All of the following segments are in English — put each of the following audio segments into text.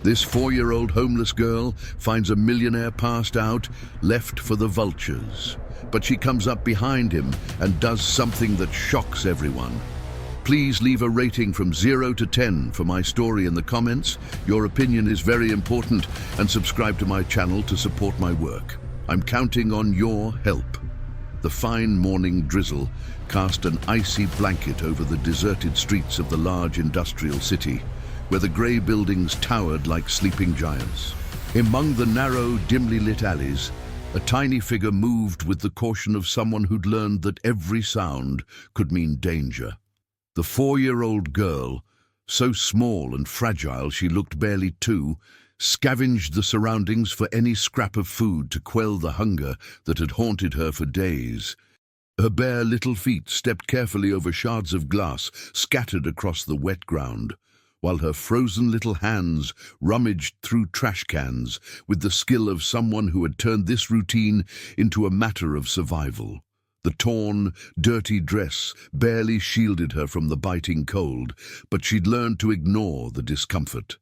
This 4-year-old homeless girl finds a millionaire passed out, left for the vultures. But she comes up behind him and does something that shocks everyone. Please leave a rating from 0 to 10 for my story in the comments. Your opinion is very important, and subscribe to my channel to support my work. I'm counting on your help. The fine morning drizzle cast an icy blanket over the deserted streets of the large industrial city, where the grey buildings towered like sleeping giants. Among the narrow, dimly lit alleys, a tiny figure moved with the caution of someone who'd learned that every sound could mean danger. The 4-year-old girl, so small and fragile she looked barely 2, scavenged the surroundings for any scrap of food to quell the hunger that had haunted her for days. Her bare little feet stepped carefully over shards of glass scattered across the wet ground, while her frozen little hands rummaged through trash cans with the skill of someone who had turned this routine into a matter of survival. The torn, dirty dress barely shielded her from the biting cold, but she'd learned to ignore the discomfort.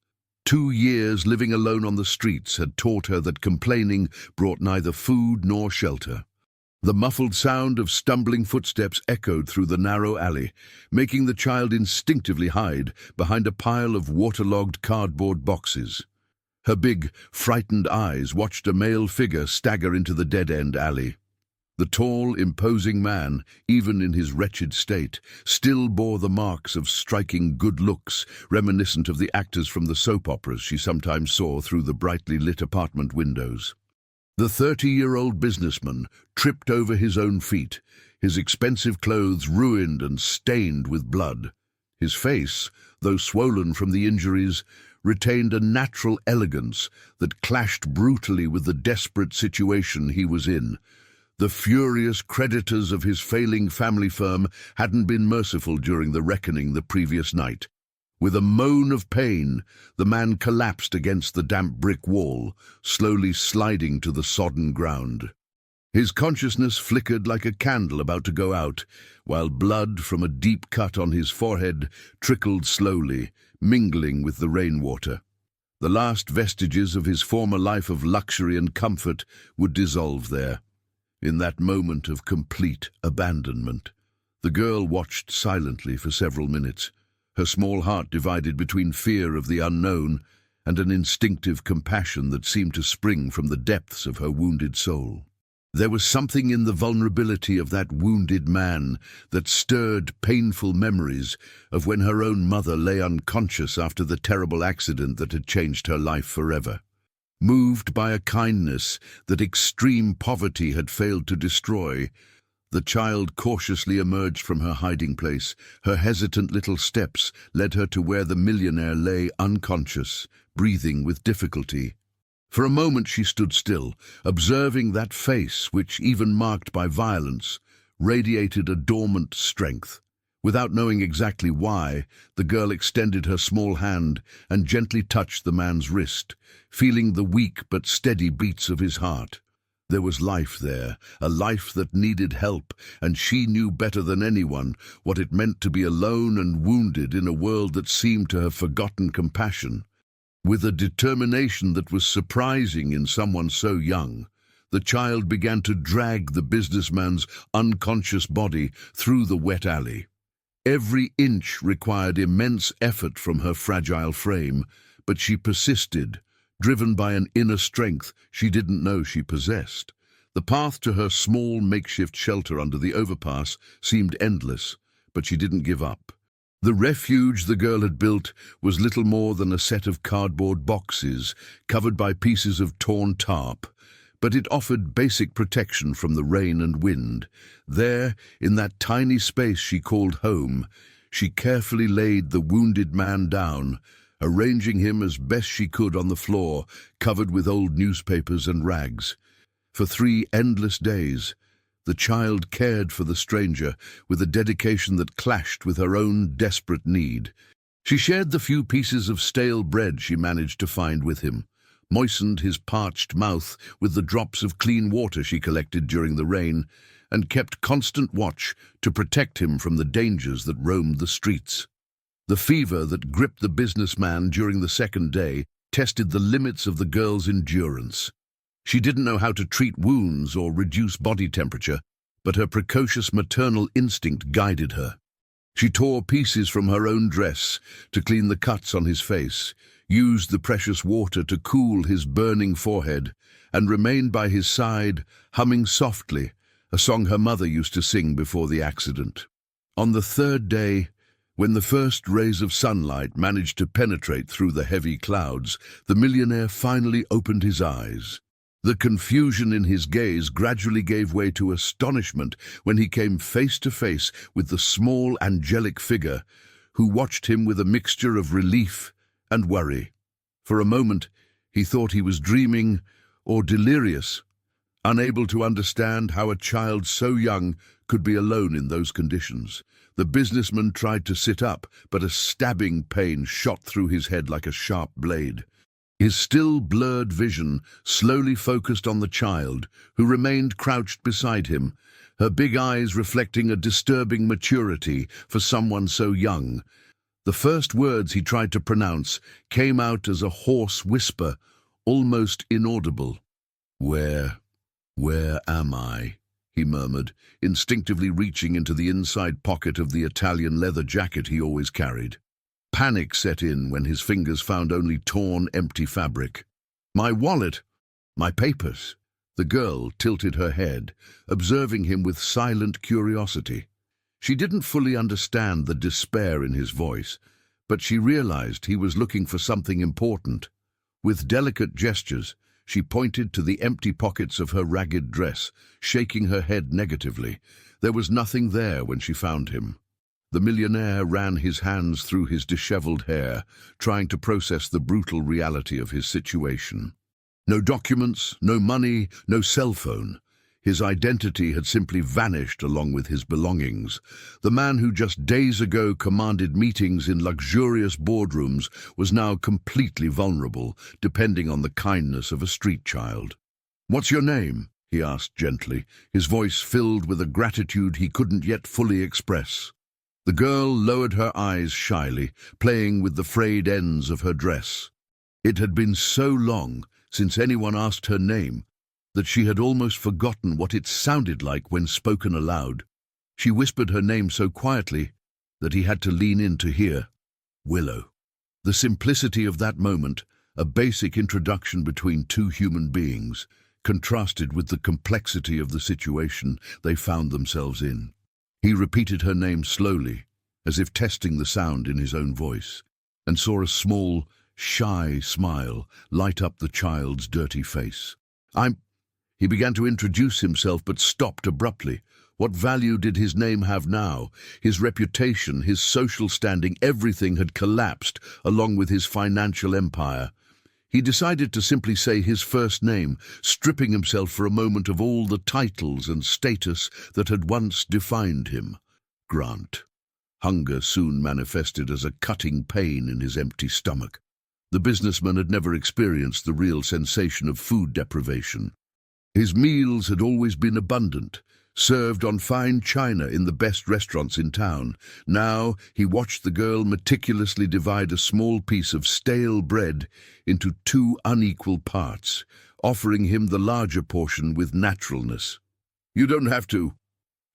2 years living alone on the streets had taught her that complaining brought neither food nor shelter. The muffled sound of stumbling footsteps echoed through the narrow alley, making the child instinctively hide behind a pile of waterlogged cardboard boxes. Her big, frightened eyes watched a male figure stagger into the dead-end alley. The tall, imposing man, even in his wretched state, still bore the marks of striking good looks, reminiscent of the actors from the soap operas she sometimes saw through the brightly lit apartment windows. The 30-year-old businessman tripped over his own feet, his expensive clothes ruined and stained with blood. His face, though swollen from the injuries, retained a natural elegance that clashed brutally with the desperate situation he was in. The furious creditors of his failing family firm hadn't been merciful during the reckoning the previous night. With a moan of pain, the man collapsed against the damp brick wall, slowly sliding to the sodden ground. His consciousness flickered like a candle about to go out, while blood from a deep cut on his forehead trickled slowly, mingling with the rainwater. The last vestiges of his former life of luxury and comfort would dissolve there. In that moment of complete abandonment, the girl watched silently for several minutes, her small heart divided between fear of the unknown and an instinctive compassion that seemed to spring from the depths of her wounded soul. There was something in the vulnerability of that wounded man that stirred painful memories of when her own mother lay unconscious after the terrible accident that had changed her life forever. Moved by a kindness that extreme poverty had failed to destroy, the child cautiously emerged from her hiding place. Her hesitant little steps led her to where the millionaire lay unconscious, breathing with difficulty. For a moment she stood still, observing that face which, even marked by violence, radiated a dormant strength. Without knowing exactly why, the girl extended her small hand and gently touched the man's wrist, feeling the weak but steady beats of his heart. There was life there, a life that needed help, and she knew better than anyone what it meant to be alone and wounded in a world that seemed to have forgotten compassion. With a determination that was surprising in someone so young, the child began to drag the businessman's unconscious body through the wet alley. Every inch required immense effort from her fragile frame, but she persisted, driven by an inner strength she didn't know she possessed. The path to her small makeshift shelter under the overpass seemed endless, but she didn't give up. The refuge the girl had built was little more than a set of cardboard boxes covered by pieces of torn tarp, but it offered basic protection from the rain and wind. There, in that tiny space she called home, she carefully laid the wounded man down, arranging him as best she could on the floor, covered with old newspapers and rags. For 3 endless days, the child cared for the stranger with a dedication that clashed with her own desperate need. She shared the few pieces of stale bread she managed to find with him, moistened his parched mouth with the drops of clean water she collected during the rain, and kept constant watch to protect him from the dangers that roamed the streets. The fever that gripped the businessman during the second day tested the limits of the girl's endurance. She didn't know how to treat wounds or reduce body temperature, but her precocious maternal instinct guided her. She tore pieces from her own dress to clean the cuts on his face, used the precious water to cool his burning forehead, and remained by his side, humming softly, a song her mother used to sing before the accident. On the third day, when the first rays of sunlight managed to penetrate through the heavy clouds, the millionaire finally opened his eyes. The confusion in his gaze gradually gave way to astonishment when he came face to face with the small, angelic figure who watched him with a mixture of relief and worry. For a moment, he thought he was dreaming or delirious, unable to understand how a child so young could be alone in those conditions. The businessman tried to sit up, but a stabbing pain shot through his head like a sharp blade. His still blurred vision slowly focused on the child, who remained crouched beside him, her big eyes reflecting a disturbing maturity for someone so young. The first words he tried to pronounce came out as a hoarse whisper, almost inaudible. Where am I?" he murmured, instinctively reaching into the inside pocket of the Italian leather jacket he always carried. Panic set in when his fingers found only torn, empty fabric. "My wallet! My papers!" The girl tilted her head, observing him with silent curiosity. She didn't fully understand the despair in his voice, but she realized he was looking for something important. With delicate gestures, she pointed to the empty pockets of her ragged dress, shaking her head negatively. There was nothing there when she found him. The millionaire ran his hands through his disheveled hair, trying to process the brutal reality of his situation. No documents, no money, no cell phone. His identity had simply vanished along with his belongings. The man who just days ago commanded meetings in luxurious boardrooms was now completely vulnerable, depending on the kindness of a street child. "What's your name?" he asked gently, his voice filled with a gratitude he couldn't yet fully express. The girl lowered her eyes shyly, playing with the frayed ends of her dress. It had been so long since anyone asked her name that she had almost forgotten what it sounded like when spoken aloud. She whispered her name so quietly that he had to lean in to hear. Willow. The simplicity of that moment, a basic introduction between two human beings, contrasted with the complexity of the situation they found themselves in. He repeated her name slowly, as if testing the sound in his own voice, and saw a small, shy smile light up the child's dirty face. He began to introduce himself but stopped abruptly. What value did his name have now? His reputation, his social standing, everything had collapsed along with his financial empire. He decided to simply say his first name, stripping himself for a moment of all the titles and status that had once defined him. Grant. Hunger soon manifested as a cutting pain in his empty stomach. The businessman had never experienced the real sensation of food deprivation. His meals had always been abundant, served on fine china in the best restaurants in town. Now he watched the girl meticulously divide a small piece of stale bread into two unequal parts, offering him the larger portion with naturalness. "You don't have to,"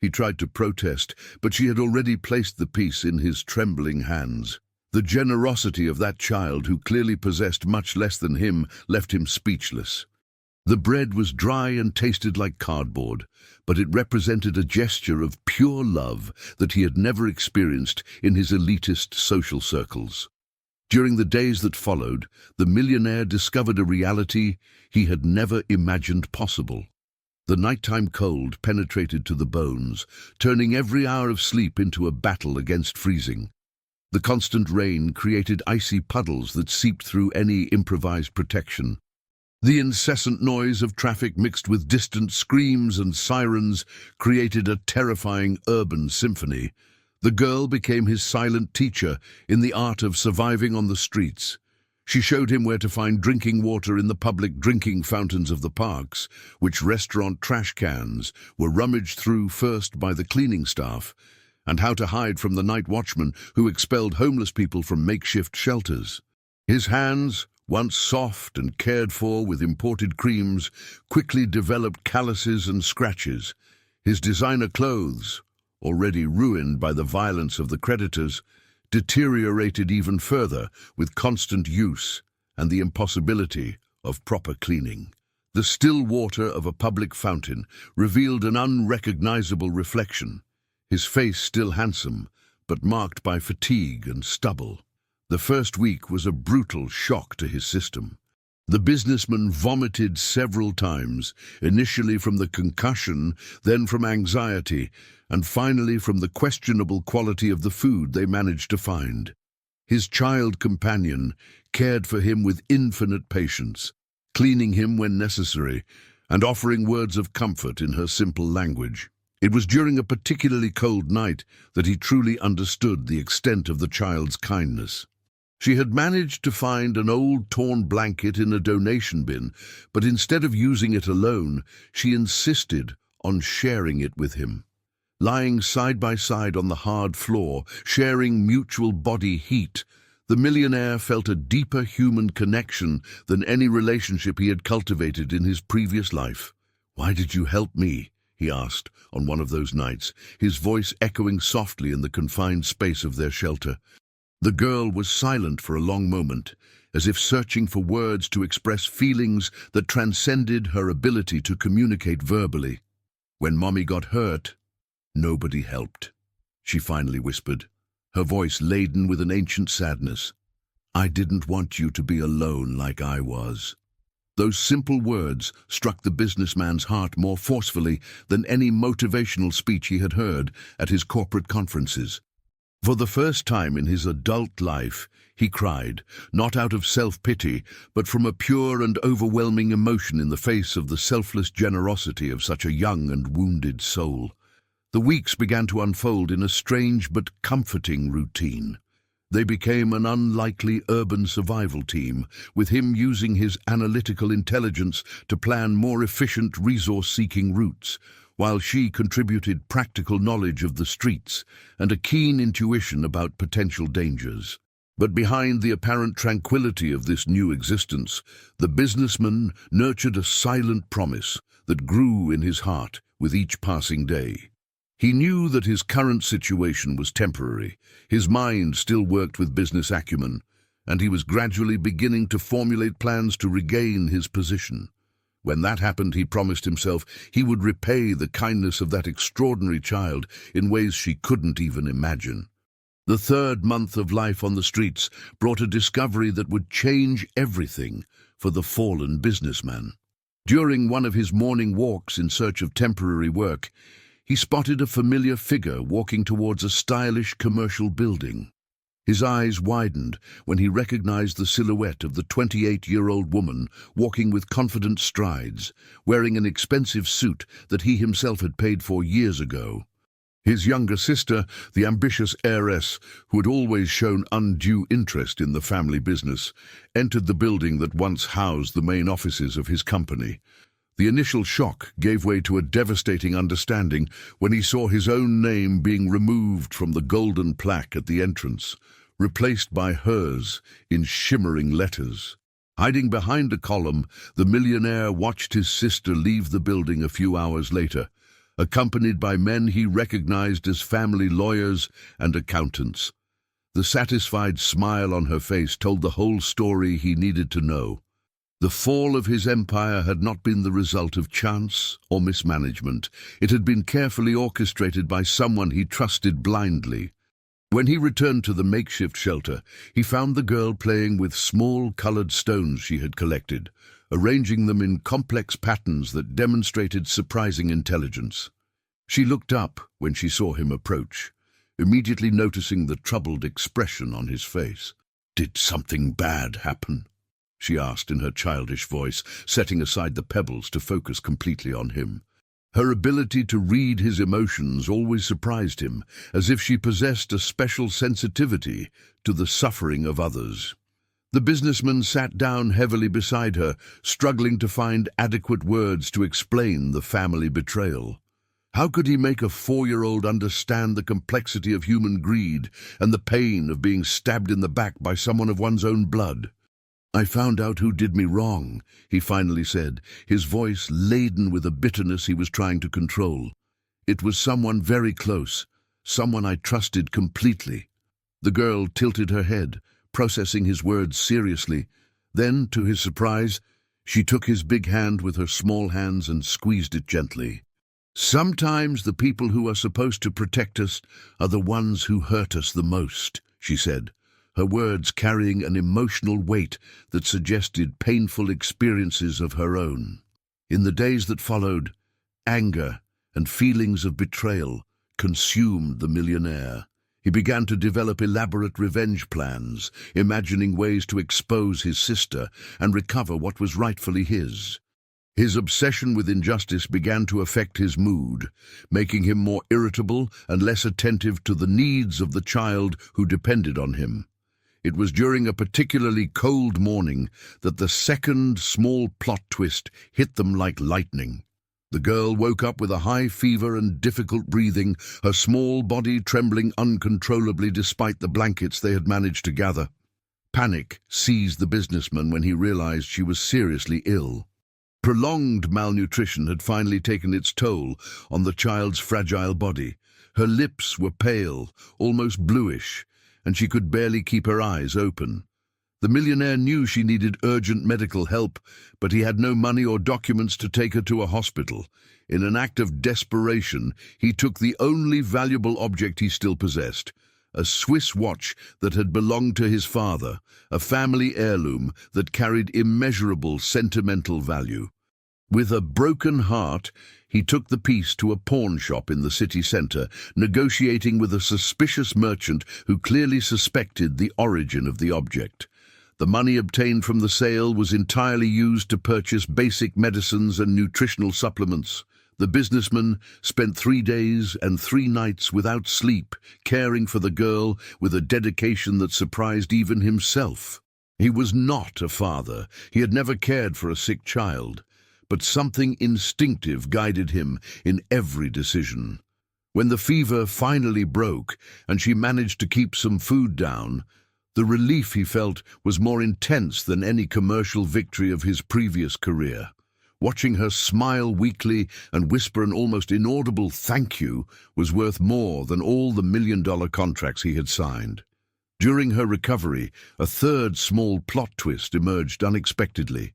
he tried to protest, but she had already placed the piece in his trembling hands. The generosity of that child, who clearly possessed much less than him, left him speechless. The bread was dry and tasted like cardboard, but it represented a gesture of pure love that he had never experienced in his elitist social circles. During the days that followed, the millionaire discovered a reality he had never imagined possible. The nighttime cold penetrated to the bones, turning every hour of sleep into a battle against freezing. The constant rain created icy puddles that seeped through any improvised protection. The incessant noise of traffic mixed with distant screams and sirens created a terrifying urban symphony. The girl became his silent teacher in the art of surviving on the streets. She showed him where to find drinking water in the public drinking fountains of the parks, which restaurant trash cans were rummaged through first by the cleaning staff, and how to hide from the night watchman who expelled homeless people from makeshift shelters. His hands once soft and cared for with imported creams, quickly developed calluses and scratches. His designer clothes, already ruined by the violence of the creditors, deteriorated even further with constant use and the impossibility of proper cleaning. The still water of a public fountain revealed an unrecognizable reflection, his face still handsome, but marked by fatigue and stubble. The first week was a brutal shock to his system. The businessman vomited several times, initially from the concussion, then from anxiety, and finally from the questionable quality of the food they managed to find. His child companion cared for him with infinite patience, cleaning him when necessary, and offering words of comfort in her simple language. It was during a particularly cold night that he truly understood the extent of the child's kindness. She had managed to find an old torn blanket in a donation bin, but instead of using it alone, she insisted on sharing it with him. Lying side by side on the hard floor, sharing mutual body heat, the millionaire felt a deeper human connection than any relationship he had cultivated in his previous life. "Why did you help me?" he asked on one of those nights, his voice echoing softly in the confined space of their shelter. The girl was silent for a long moment, as if searching for words to express feelings that transcended her ability to communicate verbally. "When Mommy got hurt, nobody helped," she finally whispered, her voice laden with an ancient sadness. "I didn't want you to be alone like I was." Those simple words struck the businessman's heart more forcefully than any motivational speech he had heard at his corporate conferences. For the first time in his adult life, he cried, not out of self-pity, but from a pure and overwhelming emotion in the face of the selfless generosity of such a young and wounded soul. The weeks began to unfold in a strange but comforting routine. They became an unlikely urban survival team, with him using his analytical intelligence to plan more efficient resource-seeking routes, while she contributed practical knowledge of the streets and a keen intuition about potential dangers. But behind the apparent tranquility of this new existence, the businessman nurtured a silent promise that grew in his heart with each passing day. He knew that his current situation was temporary. His mind still worked with business acumen, and he was gradually beginning to formulate plans to regain his position. When that happened, he promised himself he would repay the kindness of that extraordinary child in ways she couldn't even imagine. The third month of life on the streets brought a discovery that would change everything for the fallen businessman. During one of his morning walks in search of temporary work, he spotted a familiar figure walking towards a stylish commercial building. His eyes widened when he recognized the silhouette of the 28-year-old woman walking with confident strides, wearing an expensive suit that he himself had paid for years ago. His younger sister, the ambitious heiress who had always shown undue interest in the family business, entered the building that once housed the main offices of his company. The initial shock gave way to a devastating understanding when he saw his own name being removed from the golden plaque at the entrance, replaced by hers in shimmering letters. Hiding behind a column, the millionaire watched his sister leave the building a few hours later, accompanied by men he recognized as family lawyers and accountants. The satisfied smile on her face told the whole story he needed to know. The fall of his empire had not been the result of chance or mismanagement. It had been carefully orchestrated by someone he trusted blindly. When he returned to the makeshift shelter, he found the girl playing with small colored stones she had collected, arranging them in complex patterns that demonstrated surprising intelligence. She looked up when she saw him approach, immediately noticing the troubled expression on his face. "Did something bad happen?" she asked in her childish voice, setting aside the pebbles to focus completely on him. Her ability to read his emotions always surprised him, as if she possessed a special sensitivity to the suffering of others. The businessman sat down heavily beside her, struggling to find adequate words to explain the family betrayal. How could he make a 4-year-old understand the complexity of human greed and the pain of being stabbed in the back by someone of one's own blood? "I found out who did me wrong," he finally said, his voice laden with a bitterness he was trying to control. "It was someone very close, someone I trusted completely." The girl tilted her head, processing his words seriously. Then, to his surprise, she took his big hand with her small hands and squeezed it gently. "Sometimes the people who are supposed to protect us are the ones who hurt us the most," she said, her words carrying an emotional weight that suggested painful experiences of her own. In the days that followed, anger and feelings of betrayal consumed the millionaire. He began to develop elaborate revenge plans, imagining ways to expose his sister and recover what was rightfully his. His obsession with injustice began to affect his mood, making him more irritable and less attentive to the needs of the child who depended on him. It was during a particularly cold morning that the second small plot twist hit them like lightning. The girl woke up with a high fever and difficult breathing, her small body trembling uncontrollably despite the blankets they had managed to gather. Panic seized the businessman when he realized she was seriously ill. Prolonged malnutrition had finally taken its toll on the child's fragile body. Her lips were pale, almost bluish, and she could barely keep her eyes open. The millionaire knew she needed urgent medical help, but he had no money or documents to take her to a hospital. In an act of desperation, he took the only valuable object he still possessed, a Swiss watch that had belonged to his father, a family heirloom that carried immeasurable sentimental value. With a broken heart, he took the piece to a pawn shop in the city centre, negotiating with a suspicious merchant who clearly suspected the origin of the object. The money obtained from the sale was entirely used to purchase basic medicines and nutritional supplements. The businessman spent 3 days and 3 nights without sleep, caring for the girl with a dedication that surprised even himself. He was not a father. He had never cared for a sick child, but something instinctive guided him in every decision. When the fever finally broke and she managed to keep some food down, the relief he felt was more intense than any commercial victory of his previous career. Watching her smile weakly and whisper an almost inaudible "thank you" was worth more than all the million-dollar contracts he had signed. During her recovery, a third small plot twist emerged unexpectedly.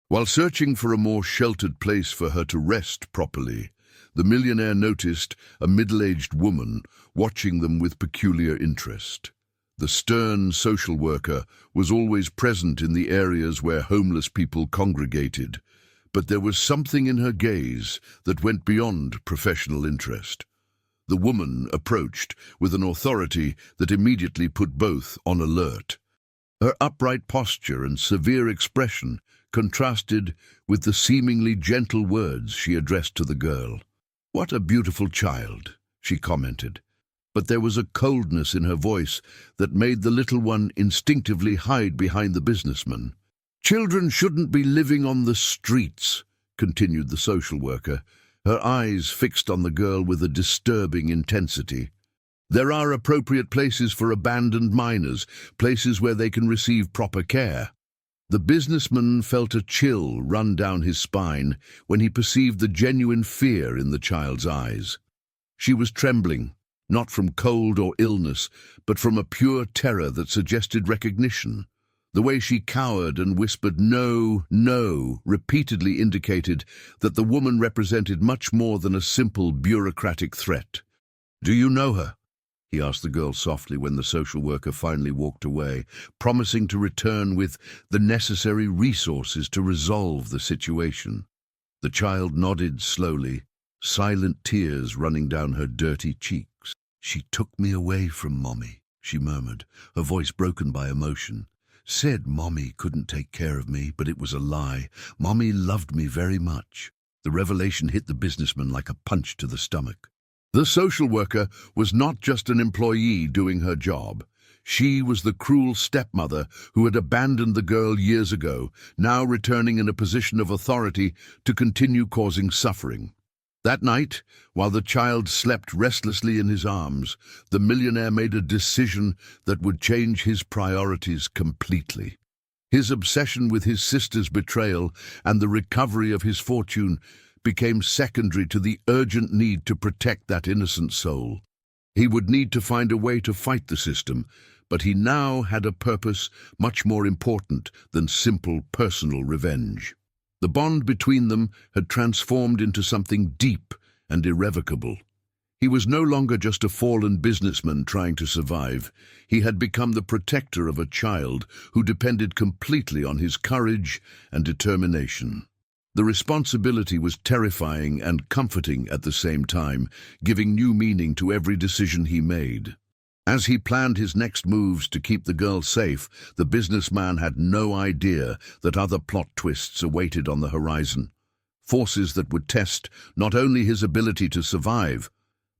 While searching for a more sheltered place for her to rest properly, the millionaire noticed a middle-aged woman watching them with peculiar interest. The stern social worker was always present in the areas where homeless people congregated, but there was something in her gaze that went beyond professional interest. The woman approached with an authority that immediately put both on alert. Her upright posture and severe expression contrasted with the seemingly gentle words she addressed to the girl. "What a beautiful child," she commented. But there was a coldness in her voice that made the little one instinctively hide behind the businessman. "Children shouldn't be living on the streets," continued the social worker, her eyes fixed on the girl with a disturbing intensity. "There are appropriate places for abandoned minors, places where they can receive proper care." The businessman felt a chill run down his spine when he perceived the genuine fear in the child's eyes. She was trembling, not from cold or illness, but from a pure terror that suggested recognition. The way she cowered and whispered "no, no" repeatedly indicated that the woman represented much more than a simple bureaucratic threat. "Do you know her?" he asked the girl softly when the social worker finally walked away, promising to return with the necessary resources to resolve the situation. The child nodded slowly, silent tears running down her dirty cheeks. "She took me away from Mommy," she murmured, her voice broken by emotion. "Said Mommy couldn't take care of me, but it was a lie. Mommy loved me very much." The revelation hit the businessman like a punch to the stomach. The social worker was not just an employee doing her job. She was the cruel stepmother who had abandoned the girl years ago, now returning in a position of authority to continue causing suffering. That night, while the child slept restlessly in his arms, the millionaire made a decision that would change his priorities completely. His obsession with his sister's betrayal and the recovery of his fortune became secondary to the urgent need to protect that innocent soul. He would need to find a way to fight the system, but he now had a purpose much more important than simple personal revenge. The bond between them had transformed into something deep and irrevocable. He was no longer just a fallen businessman trying to survive. He had become the protector of a child who depended completely on his courage and determination. The responsibility was terrifying and comforting at the same time, giving new meaning to every decision he made. As he planned his next moves to keep the girl safe, the businessman had no idea that other plot twists awaited on the horizon. Forces that would test not only his ability to survive,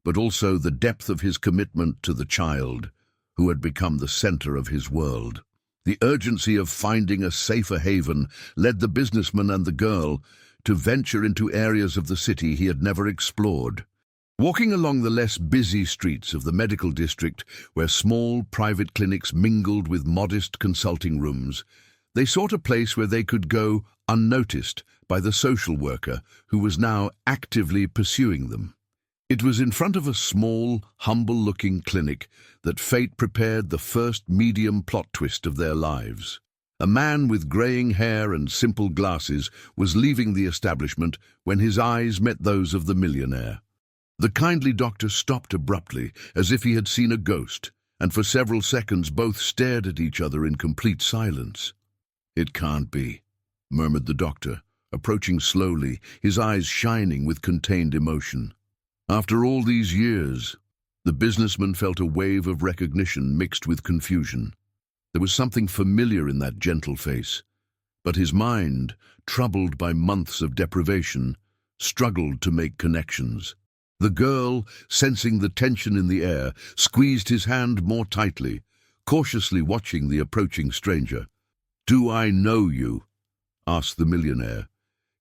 but also the depth of his commitment to the child, who had become the center of his world. The urgency of finding a safer haven led the businessman and the girl to venture into areas of the city he had never explored. Walking along the less busy streets of the medical district, where small private clinics mingled with modest consulting rooms, they sought a place where they could go unnoticed by the social worker who was now actively pursuing them. It was in front of a small, humble-looking clinic that fate prepared the first medium plot twist of their lives. A man with graying hair and simple glasses was leaving the establishment when his eyes met those of the millionaire. The kindly doctor stopped abruptly, as if he had seen a ghost, and for several seconds both stared at each other in complete silence. "It can't be," murmured the doctor, approaching slowly, his eyes shining with contained emotion. After all these years, the businessman felt a wave of recognition mixed with confusion. There was something familiar in that gentle face, but his mind, troubled by months of deprivation, struggled to make connections. The girl, sensing the tension in the air, squeezed his hand more tightly, cautiously watching the approaching stranger. "Do I know you?" asked the millionaire,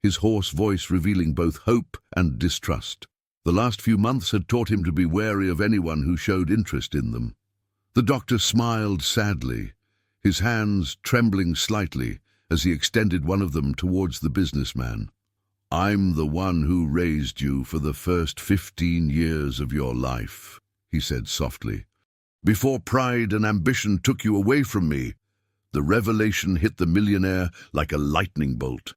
his hoarse voice revealing both hope and distrust. The last few months had taught him to be wary of anyone who showed interest in them. The doctor smiled sadly, his hands trembling slightly as he extended one of them towards the businessman. "I'm the one who raised you for the first 15 years of your life," he said softly. "Before pride and ambition took you away from me." The revelation hit the millionaire like a lightning bolt.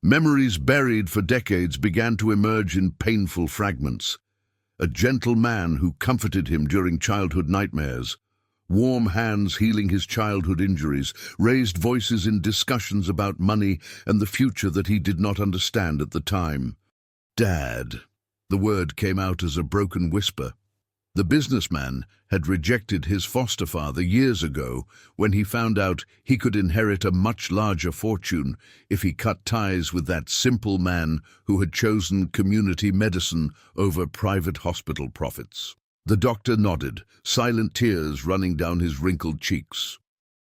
Memories buried for decades began to emerge in painful fragments. A gentle man who comforted him during childhood nightmares, warm hands healing his childhood injuries, raised voices in discussions about money and the future that he did not understand at the time. "Dad." The word came out as a broken whisper. The businessman had rejected his foster father years ago when he found out he could inherit a much larger fortune if he cut ties with that simple man who had chosen community medicine over private hospital profits. The doctor nodded, silent tears running down his wrinkled cheeks.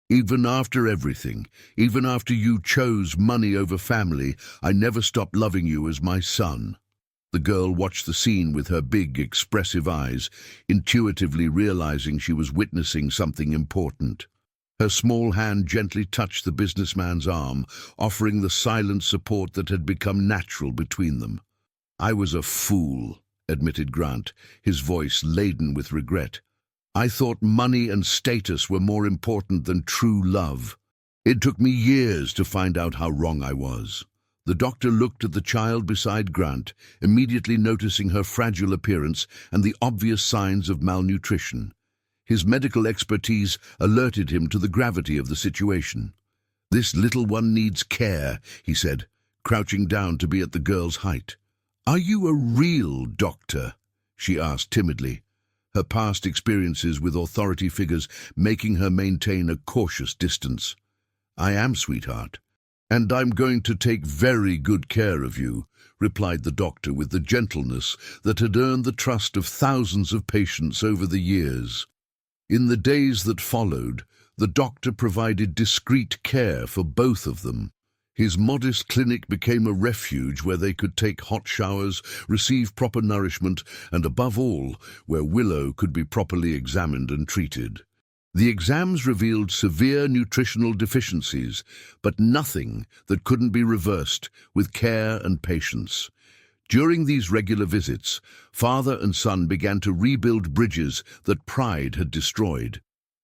"Even after everything, even after you chose money over family, I never stopped loving you as my son." The girl watched the scene with her big, expressive eyes, intuitively realizing she was witnessing something important. Her small hand gently touched the businessman's arm, offering the silent support that had become natural between them. "I was a fool," admitted Grant, his voice laden with regret. "I thought money and status were more important than true love. It took me years to find out how wrong I was." The doctor looked at the child beside Grant, immediately noticing her fragile appearance and the obvious signs of malnutrition. His medical expertise alerted him to the gravity of the situation. "This little one needs care," he said, crouching down to be at the girl's height. "Are you a real doctor?" she asked timidly, her past experiences with authority figures making her maintain a cautious distance. "I am, sweetheart. And I'm going to take very good care of you," replied the doctor with the gentleness that had earned the trust of thousands of patients over the years. In the days that followed, the doctor provided discreet care for both of them. His modest clinic became a refuge where they could take hot showers, receive proper nourishment, and above all, where Willow could be properly examined and treated. The exams revealed severe nutritional deficiencies, but nothing that couldn't be reversed with care and patience. During these regular visits, father and son began to rebuild bridges that pride had destroyed.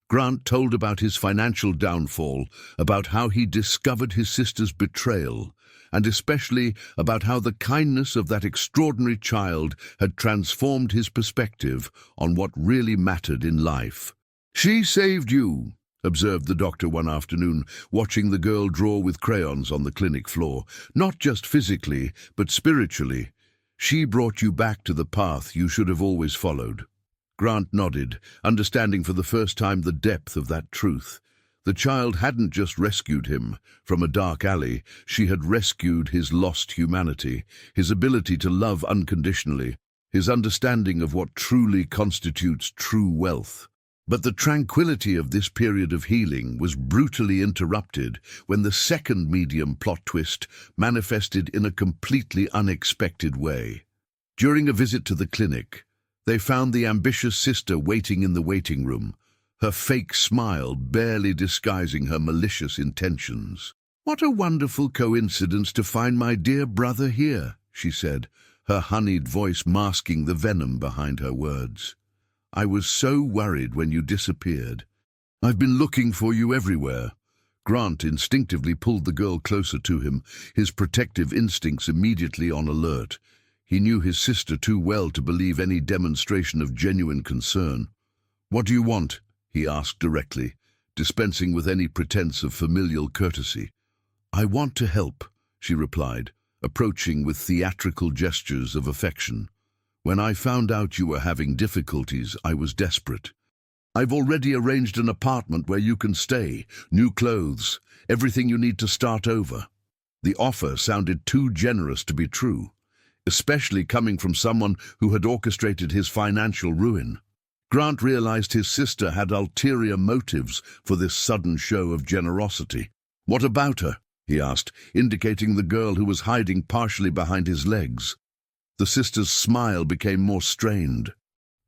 Grant told about his financial downfall, about how he discovered his sister's betrayal, and especially about how the kindness of that extraordinary child had transformed his perspective on what really mattered in life. "She saved you," observed the doctor one afternoon, watching the girl draw with crayons on the clinic floor. "Not just physically, but spiritually. She brought you back to the path you should have always followed." Grant nodded, understanding for the first time the depth of that truth. The child hadn't just rescued him from a dark alley, she had rescued his lost humanity, his ability to love unconditionally, his understanding of what truly constitutes true wealth. But the tranquility of this period of healing was brutally interrupted when the second medium plot twist manifested in a completely unexpected way. During a visit to the clinic, they found the ambitious sister waiting in the waiting room, her fake smile barely disguising her malicious intentions. "What a wonderful coincidence to find my dear brother here," she said, her honeyed voice masking the venom behind her words. "I was so worried when you disappeared. I've been looking for you everywhere." Grant instinctively pulled the girl closer to him, his protective instincts immediately on alert. He knew his sister too well to believe any demonstration of genuine concern. "What do you want?" he asked directly, dispensing with any pretense of familial courtesy. "I want to help," she replied, approaching with theatrical gestures of affection. "When I found out you were having difficulties, I was desperate. I've already arranged an apartment where you can stay, new clothes, everything you need to start over." The offer sounded too generous to be true, especially coming from someone who had orchestrated his financial ruin. Grant realized his sister had ulterior motives for this sudden show of generosity. "What about her?" he asked, indicating the girl who was hiding partially behind his legs. The sister's smile became more strained.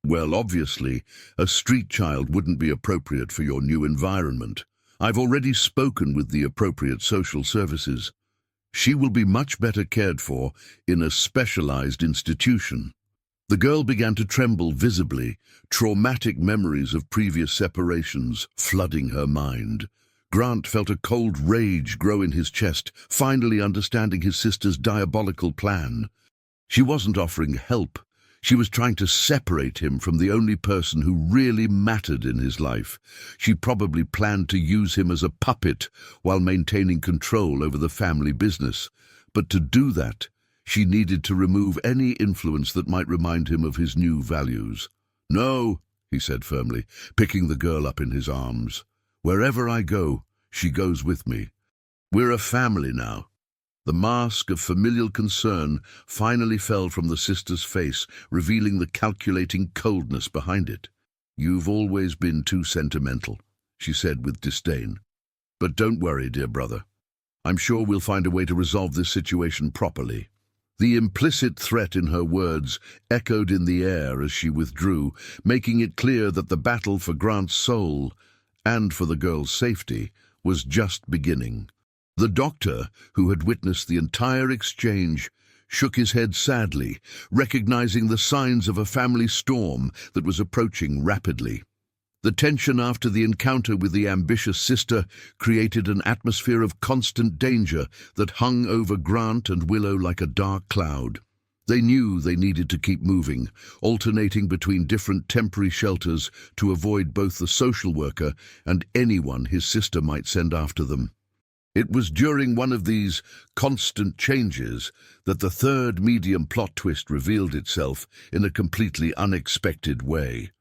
"Well, obviously, a street child wouldn't be appropriate for your new environment. I've already spoken with the appropriate social services. She will be much better cared for in a specialized institution." The girl began to tremble visibly, traumatic memories of previous separations flooding her mind. Grant felt a cold rage grow in his chest, finally understanding his sister's diabolical plan. She wasn't offering help. She was trying to separate him from the only person who really mattered in his life. She probably planned to use him as a puppet while maintaining control over the family business. But to do that, she needed to remove any influence that might remind him of his new values. "No," he said firmly, picking the girl up in his arms. "Wherever I go, she goes with me. We're a family now." The mask of familial concern finally fell from the sister's face, revealing the calculating coldness behind it. "You've always been too sentimental," she said with disdain. "But don't worry, dear brother. I'm sure we'll find a way to resolve this situation properly." The implicit threat in her words echoed in the air as she withdrew, making it clear that the battle for Grant's soul, and for the girl's safety, was just beginning. The doctor, who had witnessed the entire exchange, shook his head sadly, recognizing the signs of a family storm that was approaching rapidly. The tension after the encounter with the ambitious sister created an atmosphere of constant danger that hung over Grant and Willow like a dark cloud. They knew they needed to keep moving, alternating between different temporary shelters to avoid both the social worker and anyone his sister might send after them. It was during one of these constant changes that the third medium plot twist revealed itself in a completely unexpected way.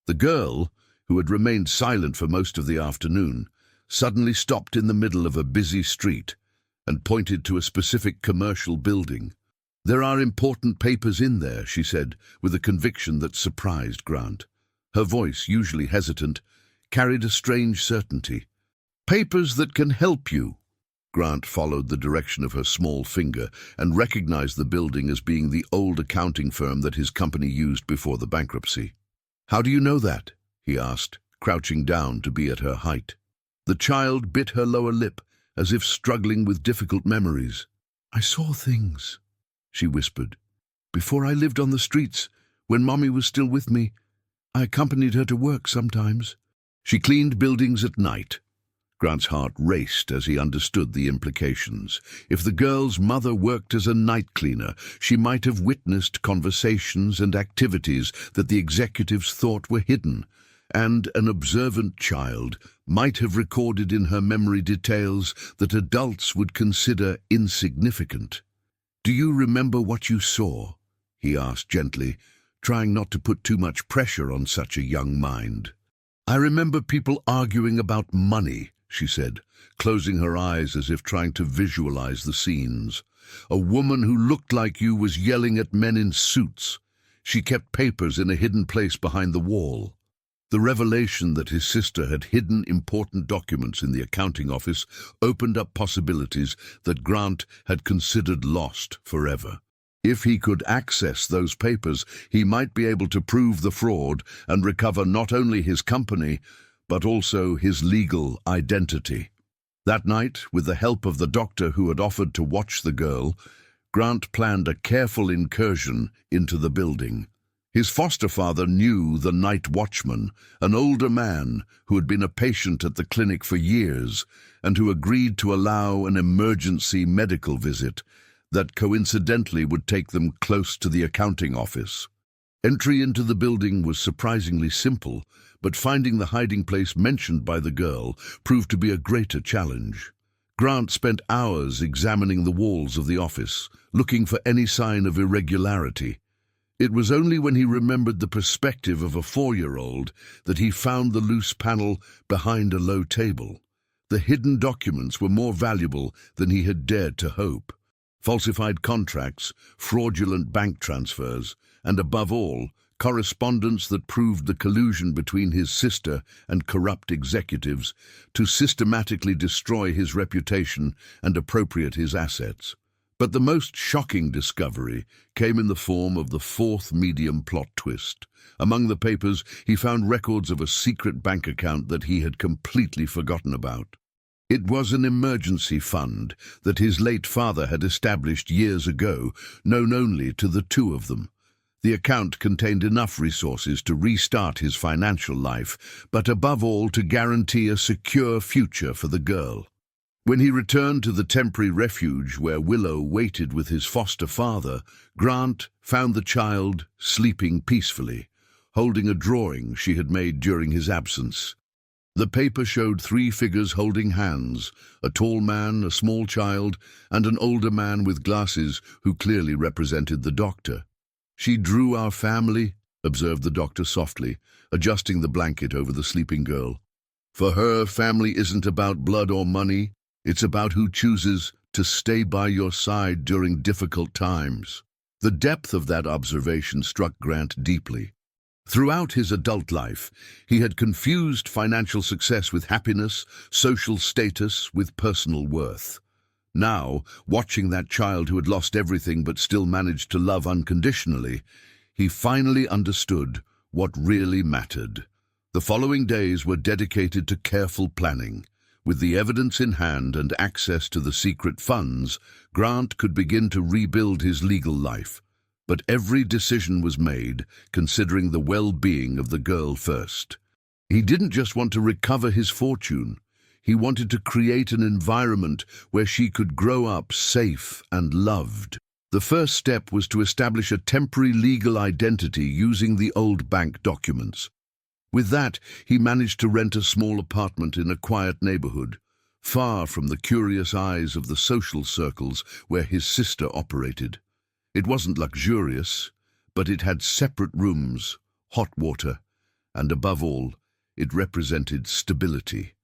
The girl, who had remained silent for most of the afternoon, suddenly stopped in the middle of a busy street and pointed to a specific commercial building. "There are important papers in there," she said, with a conviction that surprised Grant. Her voice, usually hesitant, carried a strange certainty. "Papers that can help you." Grant followed the direction of her small finger and recognized the building as being the old accounting firm that his company used before the bankruptcy. "How do you know that?" he asked, crouching down to be at her height. The child bit her lower lip, as if struggling with difficult memories. "I saw things," she whispered. "Before I lived on the streets, when Mommy was still with me, I accompanied her to work sometimes." She cleaned buildings at night. Grant's heart raced as he understood the implications. If the girl's mother worked as a night cleaner, she might have witnessed conversations and activities that the executives thought were hidden, and an observant child might have recorded in her memory details that adults would consider insignificant. "Do you remember what you saw?" he asked gently, trying not to put too much pressure on such a young mind. "I remember people arguing about money," she said, closing her eyes as if trying to visualize the scenes. "A woman who looked like you was yelling at men in suits. She kept papers in a hidden place behind the wall." The revelation that his sister had hidden important documents in the accounting office opened up possibilities that Grant had considered lost forever. If he could access those papers, he might be able to prove the fraud and recover not only his company, but also his legal identity. That night, with the help of the doctor who had offered to watch the girl, Grant planned a careful incursion into the building. His foster father knew the night watchman, an older man who had been a patient at the clinic for years and who agreed to allow an emergency medical visit that coincidentally would take them close to the accounting office. Entry into the building was surprisingly simple, but finding the hiding place mentioned by the girl proved to be a greater challenge. Grant spent hours examining the walls of the office, looking for any sign of irregularity. It was only when he remembered the perspective of a 4-year-old that he found the loose panel behind a low table. The hidden documents were more valuable than he had dared to hope. Falsified contracts, fraudulent bank transfers, and above all, correspondence that proved the collusion between his sister and corrupt executives to systematically destroy his reputation and appropriate his assets. But the most shocking discovery came in the form of the fourth medium plot twist. Among the papers, he found records of a secret bank account that he had completely forgotten about. It was an emergency fund that his late father had established years ago, known only to the two of them. The account contained enough resources to restart his financial life, but above all to guarantee a secure future for the girl. When he returned to the temporary refuge where Willow waited with his foster father, Grant found the child sleeping peacefully, holding a drawing she had made during his absence. The paper showed 3 figures holding hands, a tall man, a small child, and an older man with glasses who clearly represented the doctor. "She drew our family," observed the doctor softly, adjusting the blanket over the sleeping girl. "For her, family isn't about blood or money. It's about who chooses to stay by your side during difficult times." The depth of that observation struck Grant deeply. Throughout his adult life, he had confused financial success with happiness, social status with personal worth. Now, watching that child who had lost everything but still managed to love unconditionally, he finally understood what really mattered. The following days were dedicated to careful planning. With the evidence in hand and access to the secret funds, Grant could begin to rebuild his legal life. But every decision was made considering the well-being of the girl first. He didn't just want to recover his fortune. He wanted to create an environment where she could grow up safe and loved. The first step was to establish a temporary legal identity using the old bank documents. With that, he managed to rent a small apartment in a quiet neighborhood, far from the curious eyes of the social circles where his sister operated. It wasn't luxurious, but it had separate rooms, hot water, and above all, it represented stability.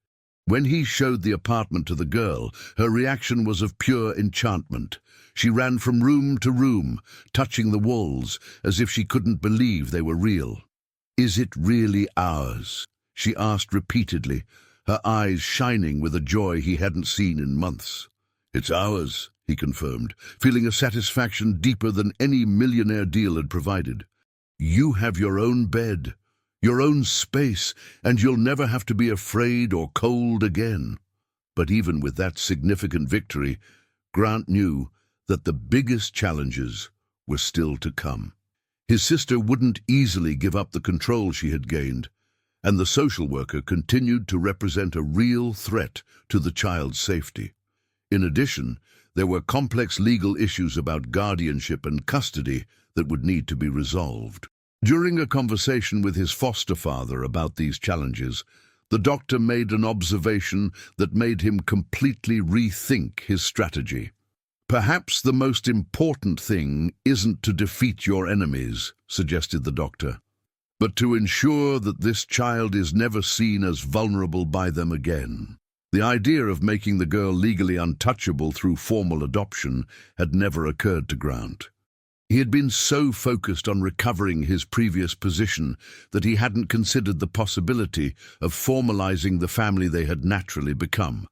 When he showed the apartment to the girl, her reaction was of pure enchantment. She ran from room to room, touching the walls as if she couldn't believe they were real. "Is it really ours?" she asked repeatedly, her eyes shining with a joy he hadn't seen in months. "It's ours," he confirmed, feeling a satisfaction deeper than any millionaire deal had provided. "You have your own bed, your own space, and you'll never have to be afraid or cold again. But even with that significant victory, Grant knew that the biggest challenges were still to come. His sister wouldn't easily give up the control she had gained, and the social worker continued to represent a real threat to the child's safety. In addition, there were complex legal issues about guardianship and custody that would need to be resolved. During a conversation with his foster father about these challenges, the doctor made an observation that made him completely rethink his strategy. "Perhaps the most important thing isn't to defeat your enemies," suggested the doctor, "but to ensure that this child is never seen as vulnerable by them again." The idea of making the girl legally untouchable through formal adoption had never occurred to Grant. He had been so focused on recovering his previous position that he hadn't considered the possibility of formalizing the family they had naturally become.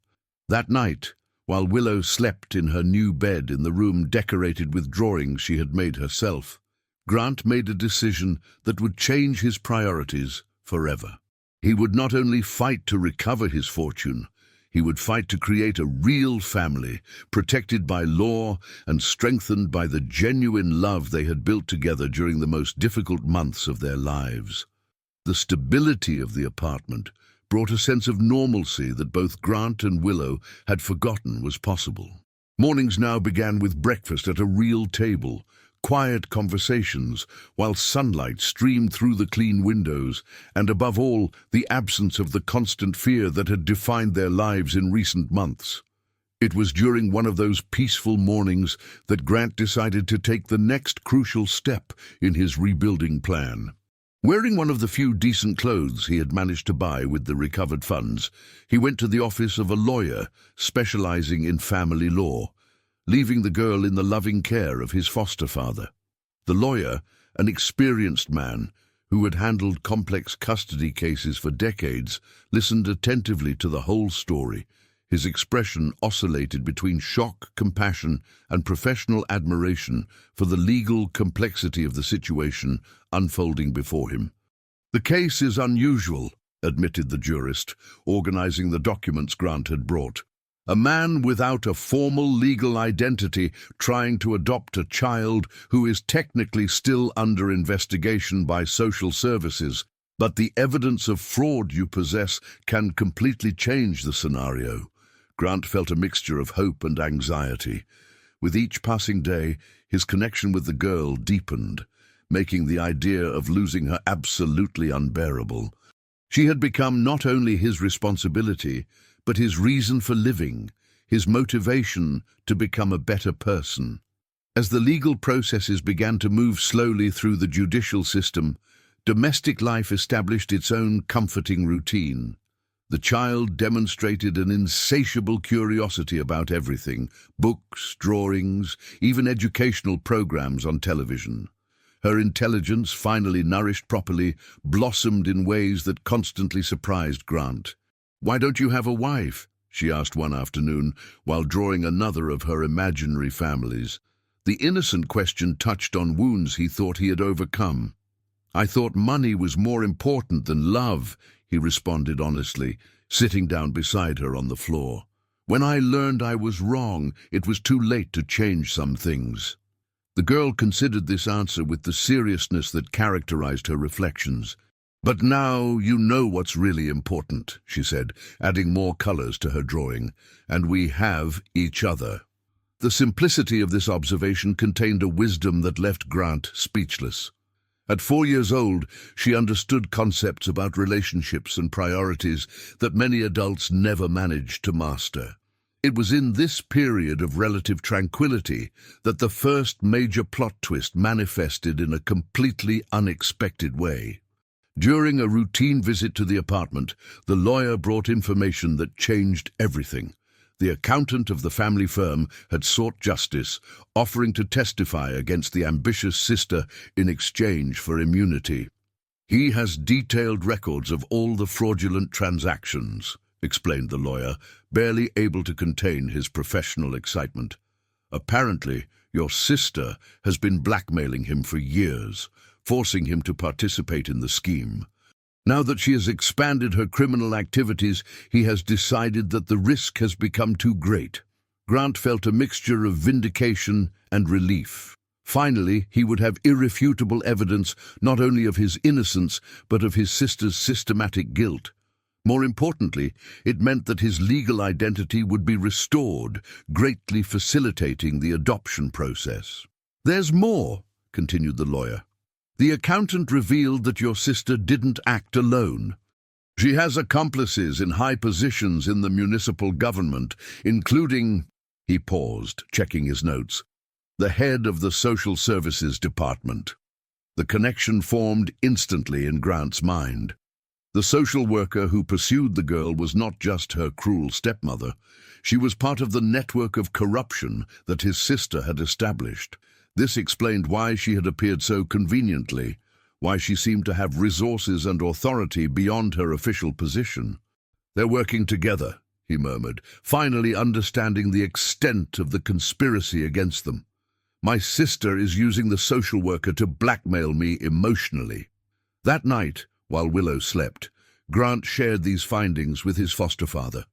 That night, while Willow slept in her new bed in the room decorated with drawings she had made herself, Grant made a decision that would change his priorities forever. He would not only fight to recover his fortune, he would fight to create a real family, protected by law and strengthened by the genuine love they had built together during the most difficult months of their lives. The stability of the apartment brought a sense of normalcy that both Grant and Willow had forgotten was possible. Mornings now began with breakfast at a real table, quiet conversations, while sunlight streamed through the clean windows, and above all, the absence of the constant fear that had defined their lives in recent months. It was during one of those peaceful mornings that Grant decided to take the next crucial step in his rebuilding plan. Wearing one of the few decent clothes he had managed to buy with the recovered funds, he went to the office of a lawyer specializing in family law, leaving the girl in the loving care of his foster father. The lawyer, an experienced man who had handled complex custody cases for decades, listened attentively to the whole story. His expression oscillated between shock, compassion, and professional admiration for the legal complexity of the situation unfolding before him. "The case is unusual," admitted the jurist, organizing the documents Grant had brought. "A man without a formal legal identity trying to adopt a child who is technically still under investigation by social services, but the evidence of fraud you possess can completely change the scenario." Grant felt a mixture of hope and anxiety. With each passing day, his connection with the girl deepened, making the idea of losing her absolutely unbearable. She had become not only his responsibility, but his reason for living, his motivation to become a better person. As the legal processes began to move slowly through the judicial system, domestic life established its own comforting routine. The child demonstrated an insatiable curiosity about everything: books, drawings, even educational programs on television. Her intelligence, finally nourished properly, blossomed in ways that constantly surprised Grant. "Why don't you have a wife?" she asked one afternoon, while drawing another of her imaginary families. The innocent question touched on wounds he thought he had overcome. "I thought money was more important than love," he responded honestly, sitting down beside her on the floor. "When I learned I was wrong, it was too late to change some things." The girl considered this answer with the seriousness that characterized her reflections. "But now you know what's really important," she said, adding more colors to her drawing, "and we have each other." The simplicity of this observation contained a wisdom that left Grant speechless. At 4 years old, she understood concepts about relationships and priorities that many adults never managed to master. It was in this period of relative tranquility that the first major plot twist manifested in a completely unexpected way. During a routine visit to the apartment, the lawyer brought information that changed everything. The accountant of the family firm had sought justice, offering to testify against the ambitious sister in exchange for immunity. "He has detailed records of all the fraudulent transactions," explained the lawyer, barely able to contain his professional excitement. "Apparently, your sister has been blackmailing him for years, forcing him to participate in the scheme. Now that she has expanded her criminal activities, he has decided that the risk has become too great. Grant felt a mixture of vindication and relief. Finally, he would have irrefutable evidence not only of his innocence, but of his sister's systematic guilt. More importantly, it meant that his legal identity would be restored, greatly facilitating the adoption process. "There's more," continued the lawyer. "The accountant revealed that your sister didn't act alone. She has accomplices in high positions in the municipal government, including—" He paused, checking his notes. "The head of the social services department." The connection formed instantly in Grant's mind. The social worker who pursued the girl was not just her cruel stepmother. She was part of the network of corruption that his sister had established. This explained why she had appeared so conveniently, why she seemed to have resources and authority beyond her official position. "They're working together," he murmured, finally understanding the extent of the conspiracy against them. "My sister is using the social worker to blackmail me emotionally." That night, while Willow slept, Grant shared these findings with his foster father.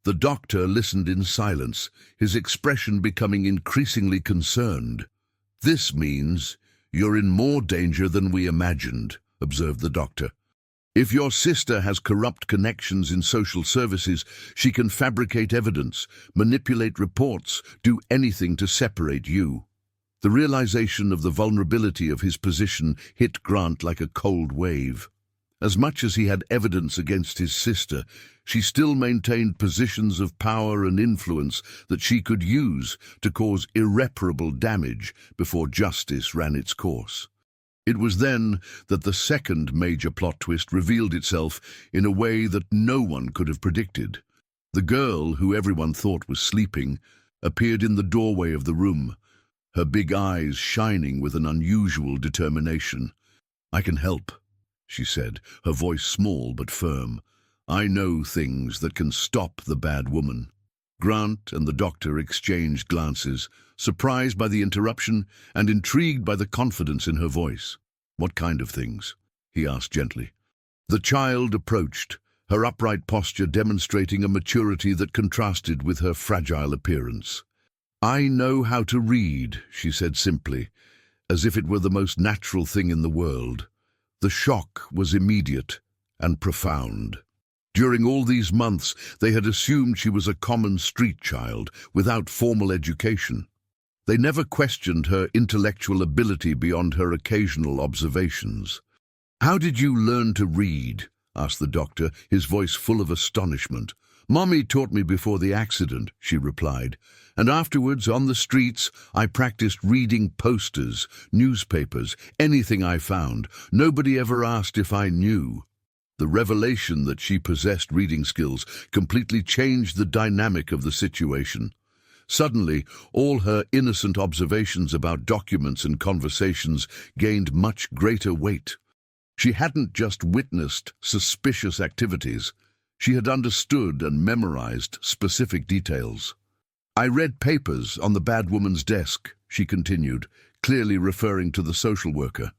The doctor listened in silence, his expression becoming increasingly concerned. "This means you're in more danger than we imagined," observed the doctor. "If your sister has corrupt connections in social services, she can fabricate evidence, manipulate reports, do anything to separate you." The realization of the vulnerability of his position hit Grant like a cold wave. As much as he had evidence against his sister, she still maintained positions of power and influence that she could use to cause irreparable damage before justice ran its course. It was then that the second major plot twist revealed itself in a way that no one could have predicted. The girl, who everyone thought was sleeping, appeared in the doorway of the room, her big eyes shining with an unusual determination. "I can help," she said, her voice small but firm. "I know things that can stop the bad woman." Grant and the doctor exchanged glances, surprised by the interruption and intrigued by the confidence in her voice. "What kind of things?" he asked gently. The child approached, her upright posture demonstrating a maturity that contrasted with her fragile appearance. "I know how to read," she said simply, as if it were the most natural thing in the world. The shock was immediate and profound. During all these months, they had assumed she was a common street child without formal education. They never questioned her intellectual ability beyond her occasional observations. "How did you learn to read?" asked the doctor, his voice full of astonishment. "Mommy taught me before the accident," she replied, "and afterwards, on the streets, I practiced reading posters, newspapers, anything I found. Nobody ever asked if I knew." The revelation that she possessed reading skills completely changed the dynamic of the situation. Suddenly, all her innocent observations about documents and conversations gained much greater weight. She hadn't just witnessed suspicious activities. She had understood and memorized specific details. "I read papers on the bad woman's desk," she continued, clearly referring to the social worker.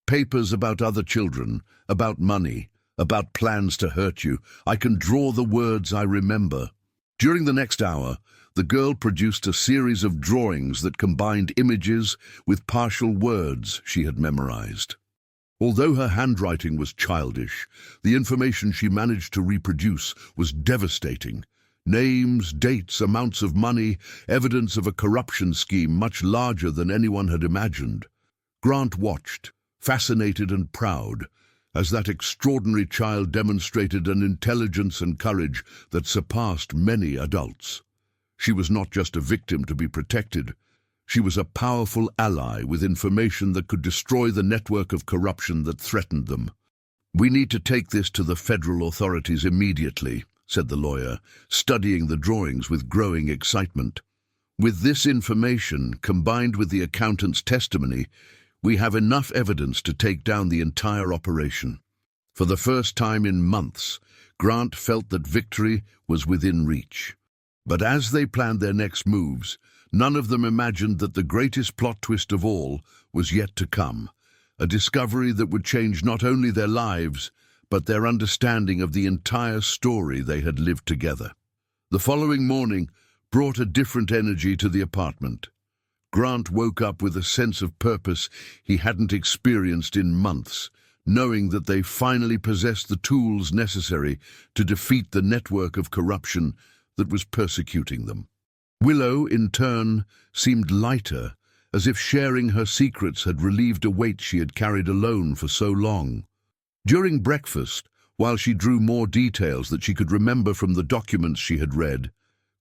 "Papers about other children, about money, about plans to hurt you. I can draw the words I remember." During the next hour, the girl produced a series of drawings that combined images with partial words she had memorized. Although her handwriting was childish, the information she managed to reproduce was devastating. Names, dates, amounts of money, evidence of a corruption scheme much larger than anyone had imagined. Grant watched, fascinated and proud, as that extraordinary child demonstrated an intelligence and courage that surpassed many adults. She was not just a victim to be protected. She was a powerful ally with information that could destroy the network of corruption that threatened them. "We need to take this to the federal authorities immediately," said the lawyer, studying the drawings with growing excitement. "With this information, combined with the accountant's testimony, we have enough evidence to take down the entire operation." For the first time in months, Grant felt that victory was within reach. But as they planned their next moves, none of them imagined that the greatest plot twist of all was yet to come, a discovery that would change not only their lives, but their understanding of the entire story they had lived together. The following morning brought a different energy to the apartment. Grant woke up with a sense of purpose he hadn't experienced in months, knowing that they finally possessed the tools necessary to defeat the network of corruption that was persecuting them. Willow, in turn, seemed lighter, as if sharing her secrets had relieved a weight she had carried alone for so long. During breakfast, while she drew more details that she could remember from the documents she had read,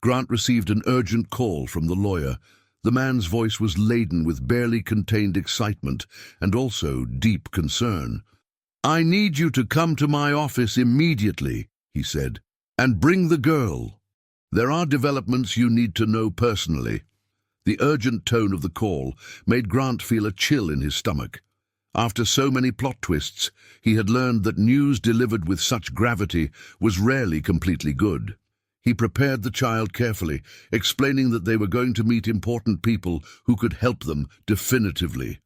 Grant received an urgent call from the lawyer. The man's voice was laden with barely contained excitement and also deep concern. "I need you to come to my office immediately," he said, "and bring the girl. There are developments you need to know personally." The urgent tone of the call made Grant feel a chill in his stomach. After so many plot twists, he had learned that news delivered with such gravity was rarely completely good. He prepared the child carefully, explaining that they were going to meet important people who could help them definitively.